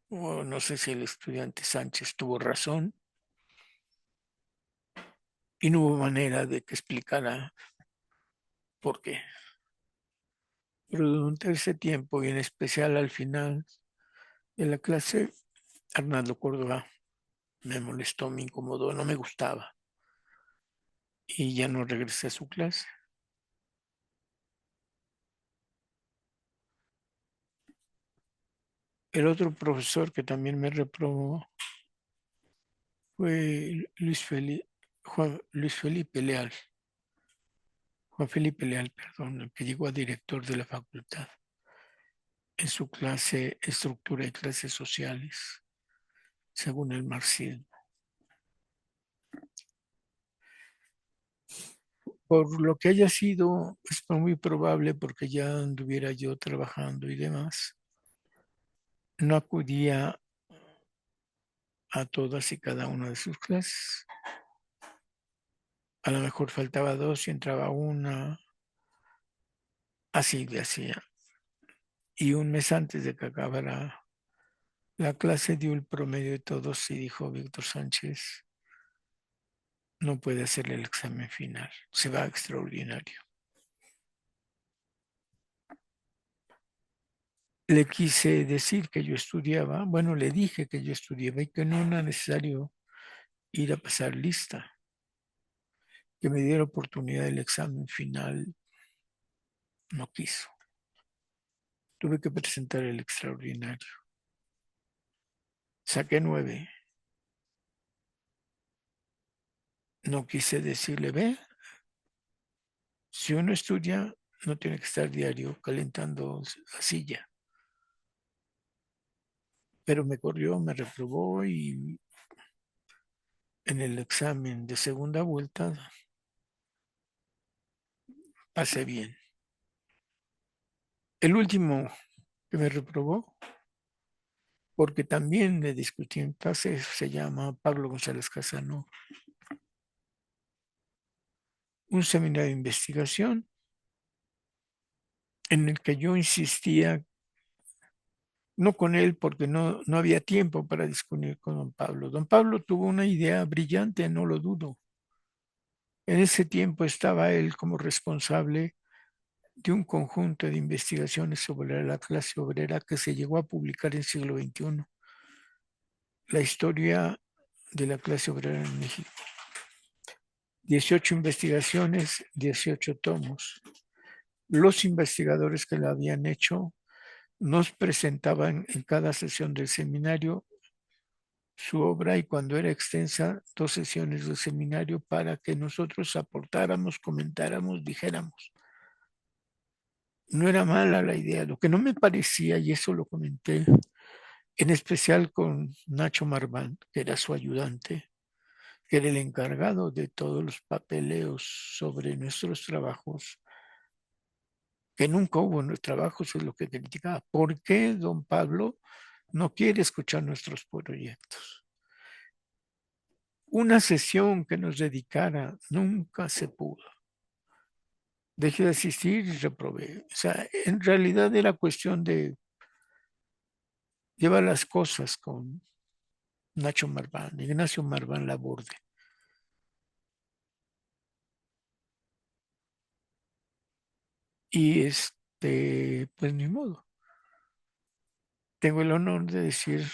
o no sé si el estudiante Sánchez tuvo razón, y no hubo manera de que explicara por qué. Pero durante ese tiempo, y en especial al final de la clase, Arnaldo Córdoba me molestó, me incomodó, no me gustaba. Y ya no regresé a su clase. El otro profesor que también me reprobó fue Luis Felipe Leal. Juan Felipe Leal, perdón, el que llegó a director de la facultad en su clase Estructura y Clases Sociales, según el marxismo. Por lo que haya sido, es muy probable porque ya anduviera yo trabajando y demás, no acudía a todas y cada una de sus clases. A lo mejor faltaba dos y entraba una, así le hacía. Y un mes antes de que acabara la clase dio el promedio de todos y dijo: Víctor Sánchez no puede hacer el examen final, se va a extraordinario. Le quise decir que yo estudiaba, bueno, le dije que yo estudiaba y que no era necesario ir a pasar lista, que me diera oportunidad del examen final. No quiso. Tuve que presentar el extraordinario. Saqué 9. No quise decirle: ve, si uno estudia, no tiene que estar diario calentando la silla. Pero me corrió, me reprobó y en el examen de segunda vuelta pasé bien. El último que me reprobó, porque también le discutí en clase, se llama Pablo González Casano. Un seminario de investigación en el que yo insistía, no con él, porque no había tiempo para discutir con don Pablo. Don Pablo tuvo una idea brillante, no lo dudo. En ese tiempo estaba él como responsable de un conjunto de investigaciones sobre la clase obrera que se llegó a publicar en siglo XXI, la historia de la clase obrera en México. 18 investigaciones, 18 tomos. Los investigadores que la habían hecho nos presentaban en cada sesión del seminario su obra, y cuando era extensa, 2 sesiones del seminario para que nosotros aportáramos, comentáramos, dijéramos. No era mala la idea. Lo que no me parecía, y eso lo comenté, en especial con Nacho Marván, que era su ayudante, que era el encargado de todos los papeleos sobre nuestros trabajos, que nunca hubo en los trabajos, es lo que criticaba. ¿Por qué don Pablo no quiere escuchar nuestros proyectos? Una sesión que nos dedicara nunca se pudo. Dejé de asistir y reprobé. O sea, en realidad era cuestión de llevar las cosas con Nacho Marván, Ignacio Marván Laborde. Y pues ni modo. Tengo el honor de decir: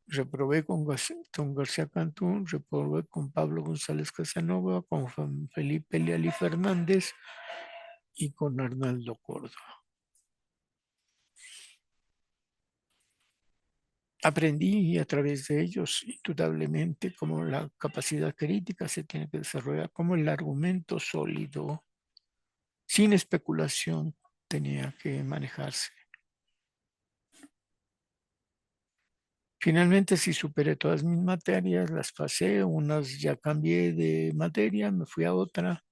reprobé con García Cantú, reprobé con Pablo González Casanova, con Juan Felipe Leal y Fernández y con Arnaldo Córdoba. Aprendí a través de ellos, indudablemente, cómo la capacidad crítica se tiene que desarrollar, cómo el argumento sólido, sin especulación, tenía que manejarse. Finalmente sí superé todas mis materias, las pasé, unas ya cambié de materia, me fui a otra,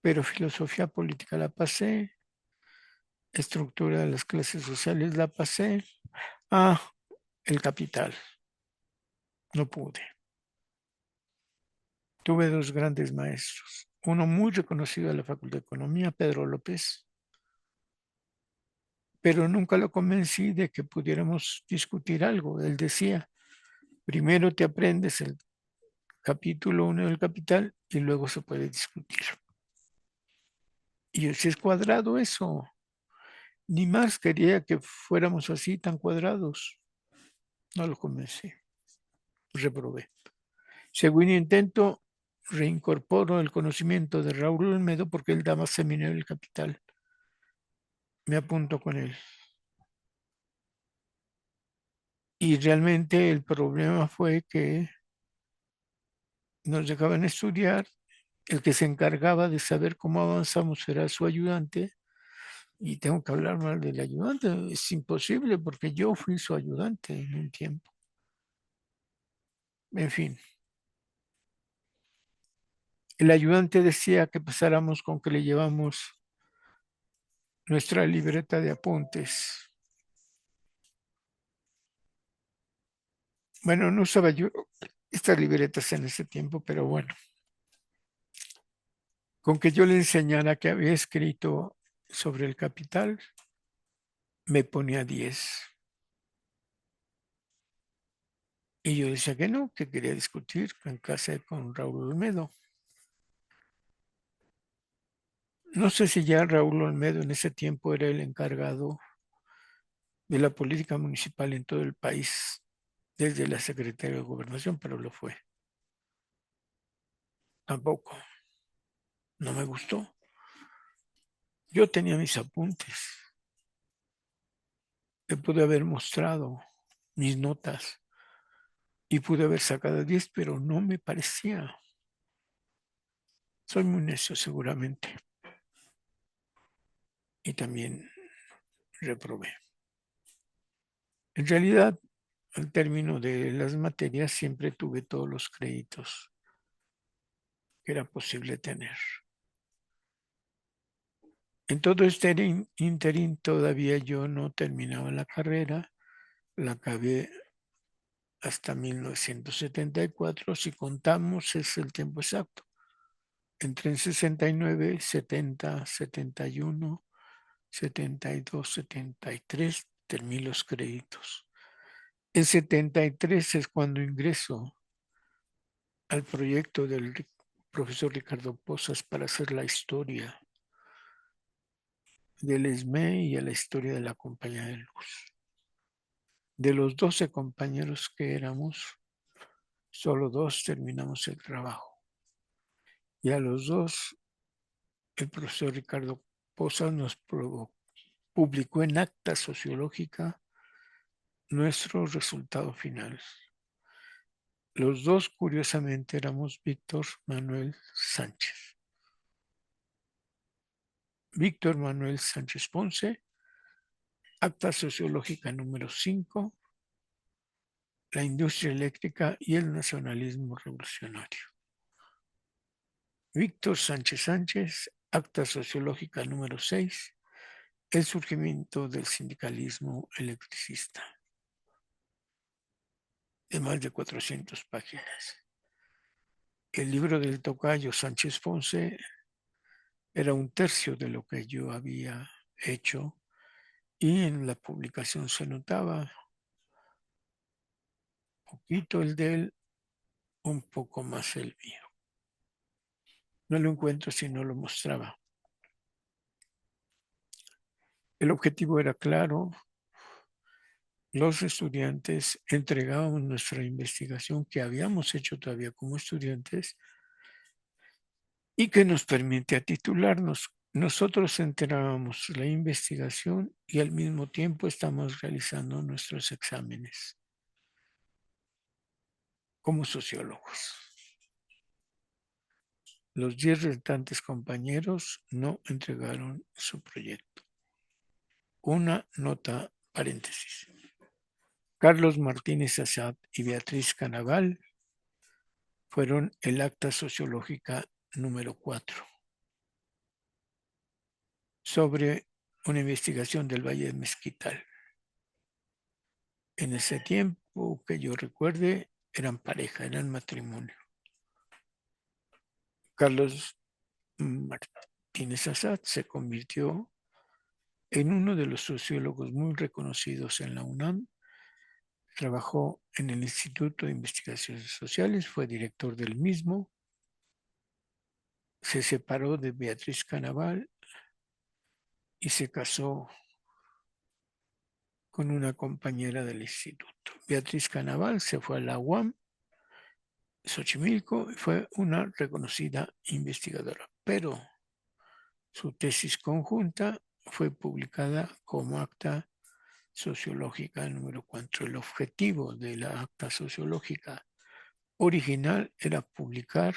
pero filosofía política la pasé, estructura de las clases sociales la pasé. El Capital, no pude. Tuve 2 grandes maestros, uno muy reconocido de la Facultad de Economía, Pedro López, pero nunca lo convencí de que pudiéramos discutir algo. Él decía: primero te aprendes el capítulo 1 del Capital y luego se puede discutir. Y yo decía: es cuadrado eso. Ni Marx quería que fuéramos así tan cuadrados. No lo convencí. Reprobé. Segundo intento, reincorporo el conocimiento de Raúl Olmedo porque él daba seminario del Capital. Me apunto con él. Y realmente el problema fue que nos dejaban estudiar. El que se encargaba de saber cómo avanzamos era su ayudante. Y tengo que hablar mal del ayudante. Es imposible porque yo fui su ayudante en un tiempo. En fin. El ayudante decía que pasáramos con que le llevamos nuestra libreta de apuntes. Bueno, no usaba yo estas libretas en ese tiempo, pero bueno, con que yo le enseñara que había escrito sobre el capital, me ponía 10. Y yo decía que no, que quería discutir en casa con Raúl Olmedo. No sé si ya Raúl Olmedo en ese tiempo era el encargado de la política municipal en todo el país, desde la Secretaría de Gobernación, pero lo fue. Tampoco, no me gustó. Yo tenía mis apuntes, le pude haber mostrado mis notas y pude haber sacado 10, pero no me parecía. Soy muy necio seguramente. Y también reprobé. En realidad, al término de las materias, siempre tuve todos los créditos que era posible tener. En todo este interín todavía yo no terminaba la carrera, la acabé hasta 1974, si contamos es el tiempo exacto. Entré en 69, 70, 71, 72, 73, terminé los créditos. En 73 es cuando ingreso al proyecto del profesor Ricardo Pozas para hacer la historia del ESME y a la historia de la Compañía de Luz. De los 12 compañeros que éramos, solo 2 terminamos el trabajo. Y a los 2, el profesor Ricardo Pozas nos publicó en Acta Sociológica nuestro resultado final. Los 2, curiosamente, éramos Víctor Manuel Sánchez. Víctor Manuel Sánchez Ponce, Acta Sociológica número 5, la industria eléctrica y el nacionalismo revolucionario. Víctor Sánchez Sánchez, Acta Sociológica número 6, el surgimiento del sindicalismo electricista, de más de 400 páginas. El libro del tocayo Sánchez Ponce era 1/3 de lo que yo había hecho y en la publicación se notaba poquito el de él, un poco más el mío. No lo encuentro si no lo mostraba. El objetivo era claro. Los estudiantes entregábamos nuestra investigación que habíamos hecho todavía como estudiantes y que nos permite titularnos. Nosotros entregábamos la investigación y al mismo tiempo estamos realizando nuestros exámenes como sociólogos. Los 10 restantes compañeros no entregaron su proyecto. Una nota paréntesis. Carlos Martínez Assad y Beatriz Canaval fueron el acta sociológica número 4 sobre una investigación del Valle de Mezquital. En ese tiempo, que yo recuerde, eran pareja, eran matrimonio. Carlos Martínez Assad se convirtió en uno de los sociólogos muy reconocidos en la UNAM. Trabajó en el Instituto de Investigaciones Sociales, fue director del mismo. Se separó de Beatriz Canaval y se casó con una compañera del instituto. Beatriz Canaval se fue a la UAM, Xochimilco, y fue una reconocida investigadora, pero su tesis conjunta fue publicada como acta sociológica número 4. El objetivo de la acta sociológica original era publicar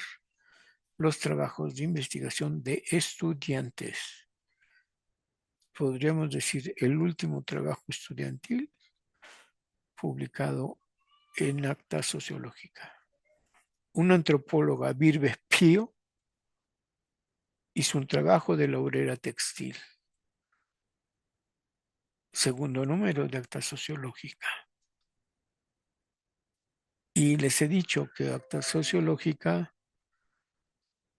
los trabajos de investigación de estudiantes. Podríamos decir el último trabajo estudiantil publicado en acta sociológica. Una antropóloga, Virbe Pío, hizo un trabajo de la obrera textil. Segundo número de acta sociológica. Y les he dicho que Acta Sociológica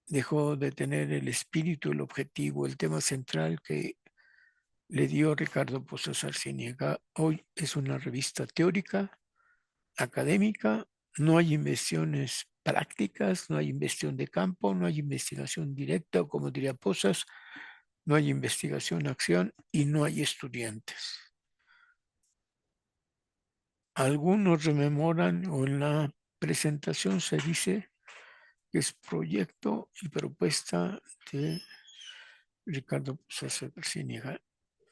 dejó de tener el espíritu, el objetivo, el tema central que le dio Ricardo Pozas Arciniega. Hoy es una revista teórica, académica, no hay investigaciones prácticas, no hay investigación de campo, no hay investigación directa, o como diría Pozas, no hay investigación, acción y no hay estudiantes. Algunos rememoran o en la presentación se dice que es proyecto y propuesta de Ricardo Pozas Arciniega.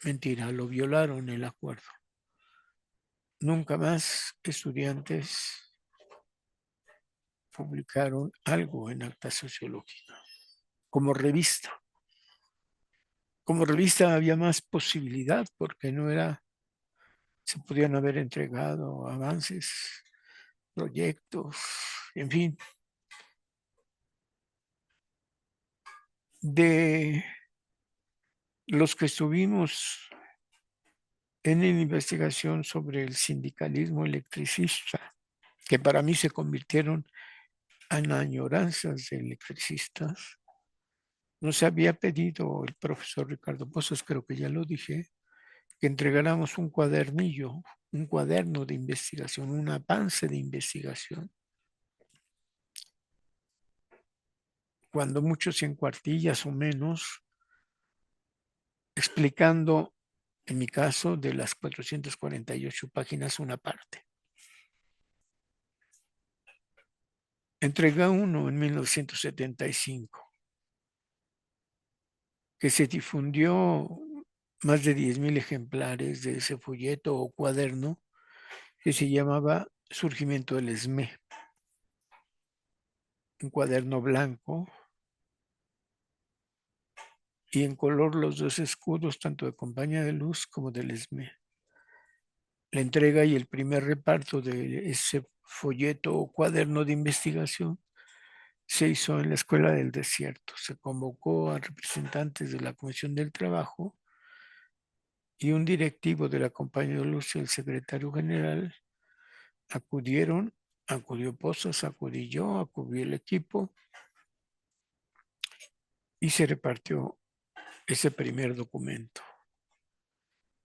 Mentira, lo violaron el acuerdo. Nunca más estudiantes publicaron algo en Acta Sociológica. Como revista. Como revista había más posibilidad porque no era, se podían haber entregado avances, proyectos, en fin. De los que estuvimos en investigación sobre el sindicalismo electricista, que para mí se convirtieron en añoranzas de electricistas, nos había pedido el profesor Ricardo Pozos, creo que ya lo dije, que entregáramos un cuadernillo, un cuaderno de investigación, un avance de investigación, cuando muchos en cuartillas o menos, explicando, en mi caso, de las 448 páginas, una parte. Entregué uno en 1975, que se difundió más de 10,000 ejemplares de ese folleto o cuaderno que se llamaba Surgimiento del ESME, un cuaderno blanco y en color los dos escudos, tanto de Compañía de Luz como del ESME. La entrega y el primer reparto de ese folleto o cuaderno de investigación se hizo en la Escuela del Desierto. Se convocó a representantes de la Comisión del Trabajo y un directivo de la Compañía de Luz y el secretario general acudieron, acudió Pozas, acudí yo, acudió el equipo y se repartió ese primer documento.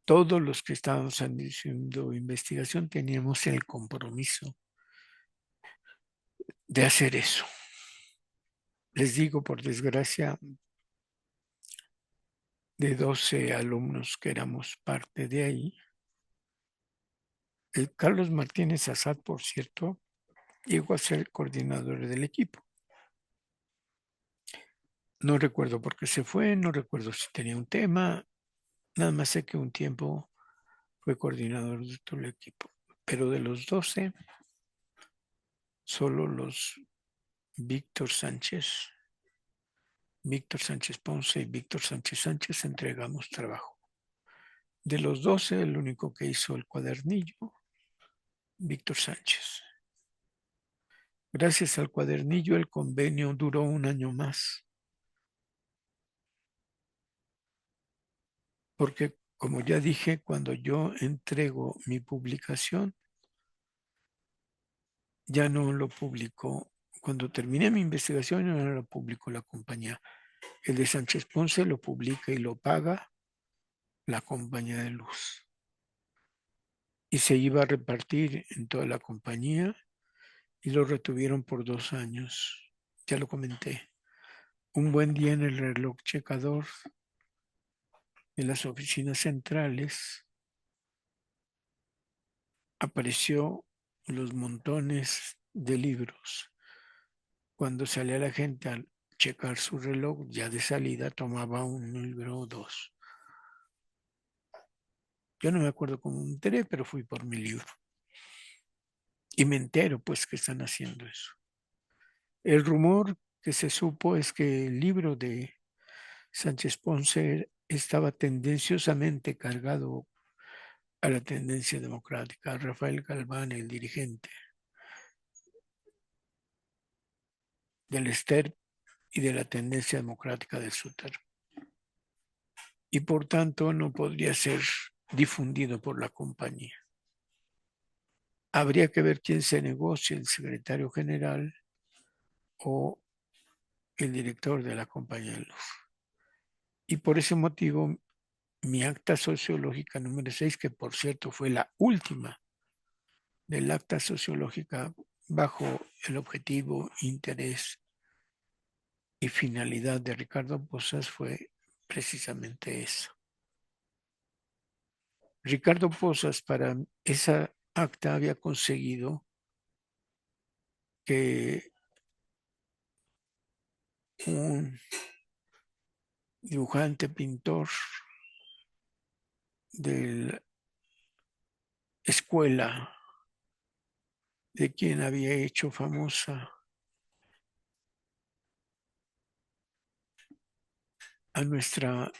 Todos los que estábamos haciendo investigación teníamos el compromiso de hacer eso. Les digo, por desgracia, de 12 alumnos que éramos parte de ahí. El Carlos Martínez Assad, por cierto, llegó a ser el coordinador del equipo. No recuerdo por qué se fue, no recuerdo si tenía un tema, nada más sé que un tiempo fue coordinador de todo el equipo. Pero de los 12, solo los Víctor Sánchez Ponce y Víctor Sánchez Sánchez entregamos trabajo. De los 12, el único que hizo el cuadernillo, Víctor Sánchez. Gracias al cuadernillo, el convenio duró un año más. Porque, como ya dije, cuando yo entrego mi publicación, ya no lo publicó. Cuando terminé mi investigación, ya no lo publicó la compañía. El de Sánchez Ponce lo publica y lo paga la compañía de luz. Y se iba a repartir en toda la compañía y lo retuvieron por 2 años. Ya lo comenté. Un buen día en el reloj checador de las oficinas centrales apareció los montones de libros. Cuando salía la gente a checar su reloj, ya de salida tomaba un libro o dos. Yo no me acuerdo cómo me enteré, pero fui por mi libro. Y me entero, pues, que están haciendo eso. El rumor que se supo es que el libro de Sánchez Ponce estaba tendenciosamente cargado a la tendencia democrática. Rafael Galván, el dirigente del STERP y de la tendencia democrática del SUTER. Y por tanto no podría ser difundido por la compañía. habría que ver quién se negocia, el secretario general o el director de la compañía de luz. Y por ese motivo, mi acta sociológica número 6, que por cierto fue la última del acta sociológica bajo el objetivo, interés y finalidad de Ricardo Posas, fue precisamente eso. Ricardo Posas para esa acta había conseguido que un dibujante pintor de la escuela de quien había hecho famosa a nuestra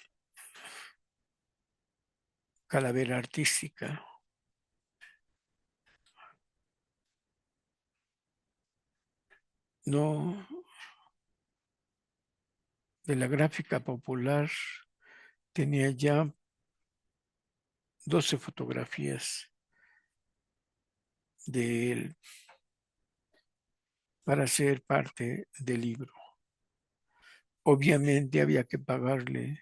calavera artística, no de la gráfica popular, tenía ya 12 fotografías de él para ser parte del libro. Obviamente había que pagarle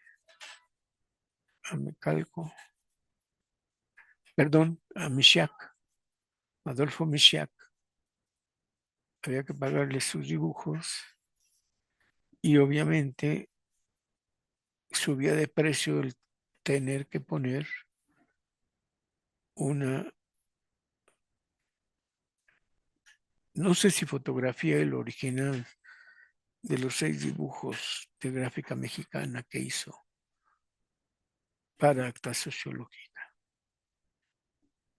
a Mecalco, perdón, a Michak, Adolfo Michak, había que pagarle sus dibujos y obviamente subía de precio el tener que poner una, no sé si fotografía el original de los 6 dibujos de gráfica mexicana que hizo para acta sociológica.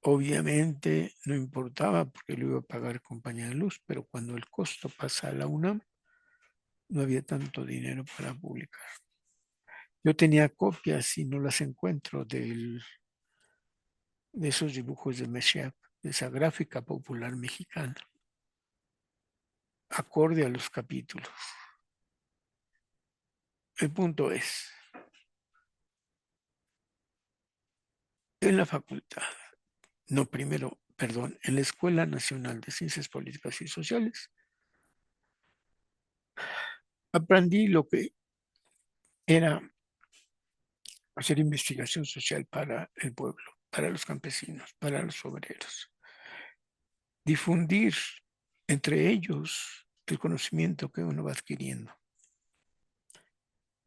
Obviamente no importaba porque lo iba a pagar compañía de luz, pero cuando el costo pasa a la UNAM, no había tanto dinero para publicar. Yo tenía copias y no las encuentro de esos dibujos de Mesías, de esa gráfica popular mexicana, acorde a los capítulos. El punto es, en la facultad, no primero, perdón, en la Escuela Nacional de Ciencias Políticas y Sociales, aprendí lo que era hacer investigación social para el pueblo, para los campesinos, para los obreros. Difundir entre ellos el conocimiento que uno va adquiriendo.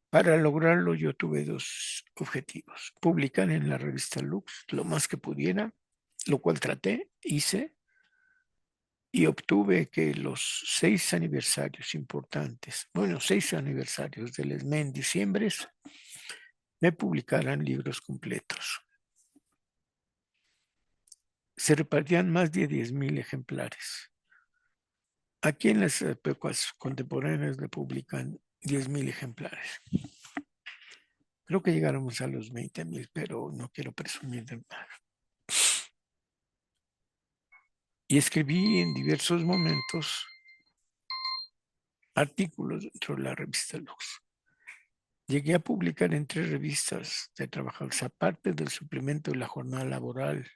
Para lograrlo yo tuve 2 objetivos. Publicar en la revista Lux lo más que pudiera, lo cual traté, hice, y obtuve que los 6 aniversarios importantes, bueno, 6 aniversarios del ESME en diciembre, me publicaran libros completos. Se repartían más de 10,000 ejemplares. Aquí en las épocas contemporáneas le publican 10,000 ejemplares. Creo que llegáramos a los 20,000, pero no quiero presumir de más. Y escribí en diversos momentos artículos dentro de la revista Lux. Llegué a publicar en 3 revistas de trabajadores, aparte del suplemento de la jornada laboral.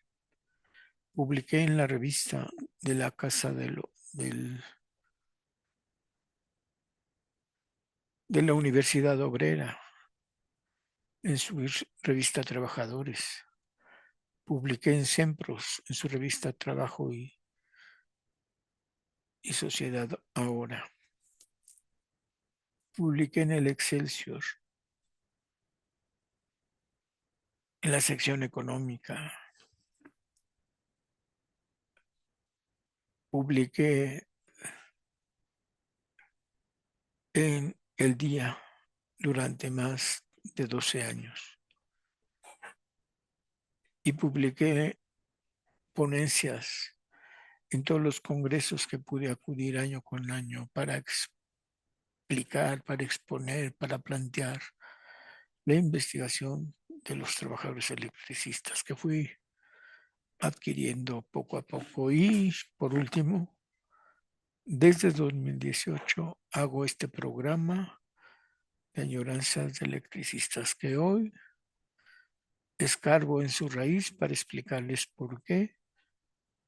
Publiqué en la revista de la Casa de la Universidad Obrera, en su revista Trabajadores. Publiqué en Sempros, en su revista Trabajo y Sociedad Ahora. Publiqué en el Excelsior, en la sección económica. Publiqué en El Día durante más de 12 años. Y publiqué ponencias en todos los congresos que pude acudir año con año para explicar, para exponer, para plantear la investigación de los trabajadores electricistas que fui adquiriendo poco a poco. Y por último, desde 2018 hago este programa de añoranzas de electricistas que hoy escarbo en su raíz para explicarles por qué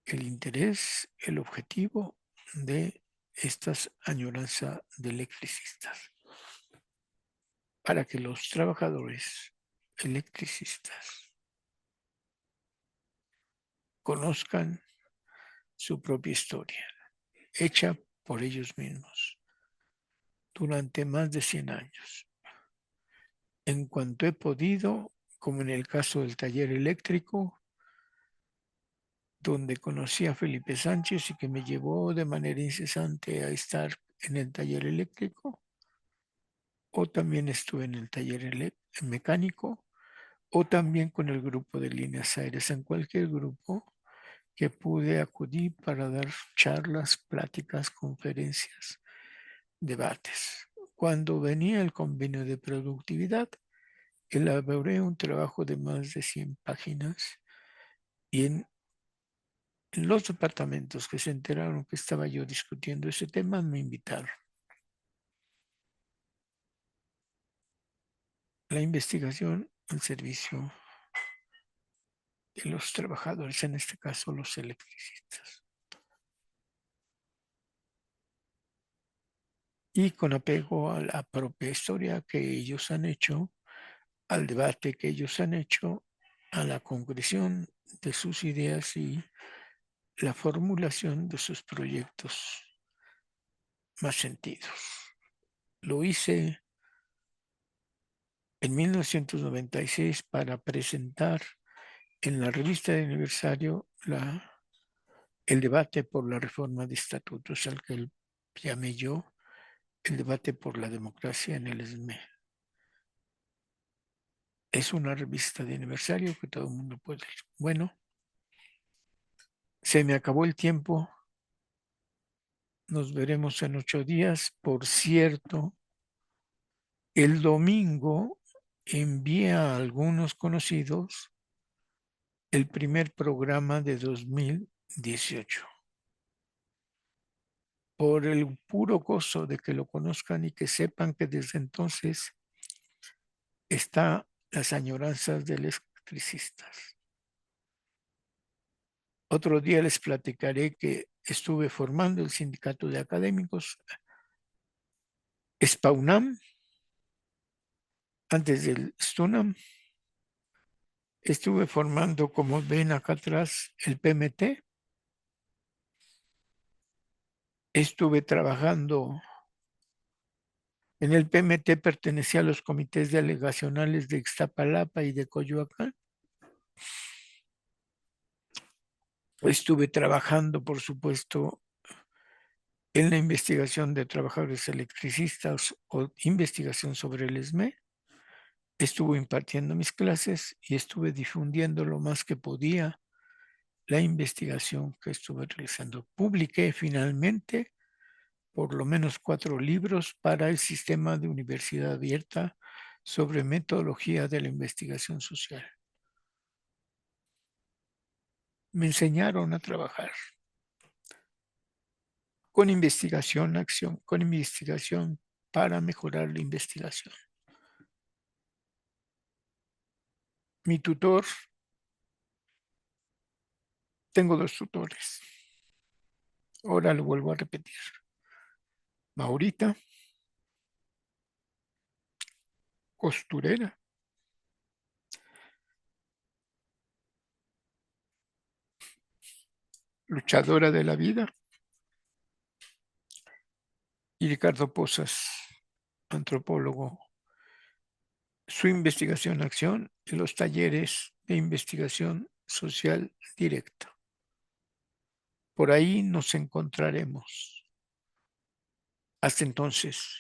el interés, el objetivo de estas añoranzas de electricistas, para que los trabajadores electricistas conozcan su propia historia, hecha por ellos mismos durante más de 100 años. En cuanto he podido, como en el caso del taller eléctrico, donde conocí a Felipe Sánchez y que me llevó de manera incesante a estar en el taller eléctrico, o también estuve en el taller mecánico, o también con el grupo de líneas aéreas, en cualquier grupo que pude acudir para dar charlas, pláticas, conferencias, debates. Cuando venía el convenio de productividad, elaboré un trabajo de más de 100 páginas y en los departamentos que se enteraron que estaba yo discutiendo ese tema me invitaron. La investigación al servicio de los trabajadores, en este caso los electricistas. Y con apego a la propia historia que ellos han hecho, al debate que ellos han hecho, a la concreción de sus ideas y la formulación de sus proyectos más sentidos. Lo hice en 1996 para presentar en la revista de aniversario el debate por la reforma de estatutos, al que llamé yo el debate por la democracia en el ESME. Es una revista de aniversario que todo el mundo puede leer. Bueno, se me acabó el tiempo. Nos veremos en 8 días. Por cierto, el domingo envié a algunos conocidos el primer programa de 2018. Por el puro gozo de que lo conozcan y que sepan que desde entonces está las añoranzas de los electricistas. Otro día les platicaré que estuve formando el sindicato de académicos SPAUNAM, antes del STUNAM. Estuve formando, como ven acá atrás, el PMT. Estuve trabajando en el PMT, pertenecía a los comités delegacionales de Ixtapalapa y de Coyoacán. Estuve trabajando, por supuesto, en la investigación de trabajadores electricistas o investigación sobre el ESME. Estuve impartiendo mis clases y estuve difundiendo lo más que podía la investigación que estuve realizando. Publiqué finalmente por lo menos 4 libros para el sistema de universidad abierta sobre metodología de la investigación social. Me enseñaron a trabajar con investigación, acción, con investigación para mejorar la investigación. Mi tutor, tengo 2 tutores. Ahora lo vuelvo a repetir. Maurita, costurera. Luchadora de la vida. Y Ricardo Pozas, antropólogo. Su investigación, acción y los talleres de investigación social directa. Por ahí nos encontraremos. Hasta entonces.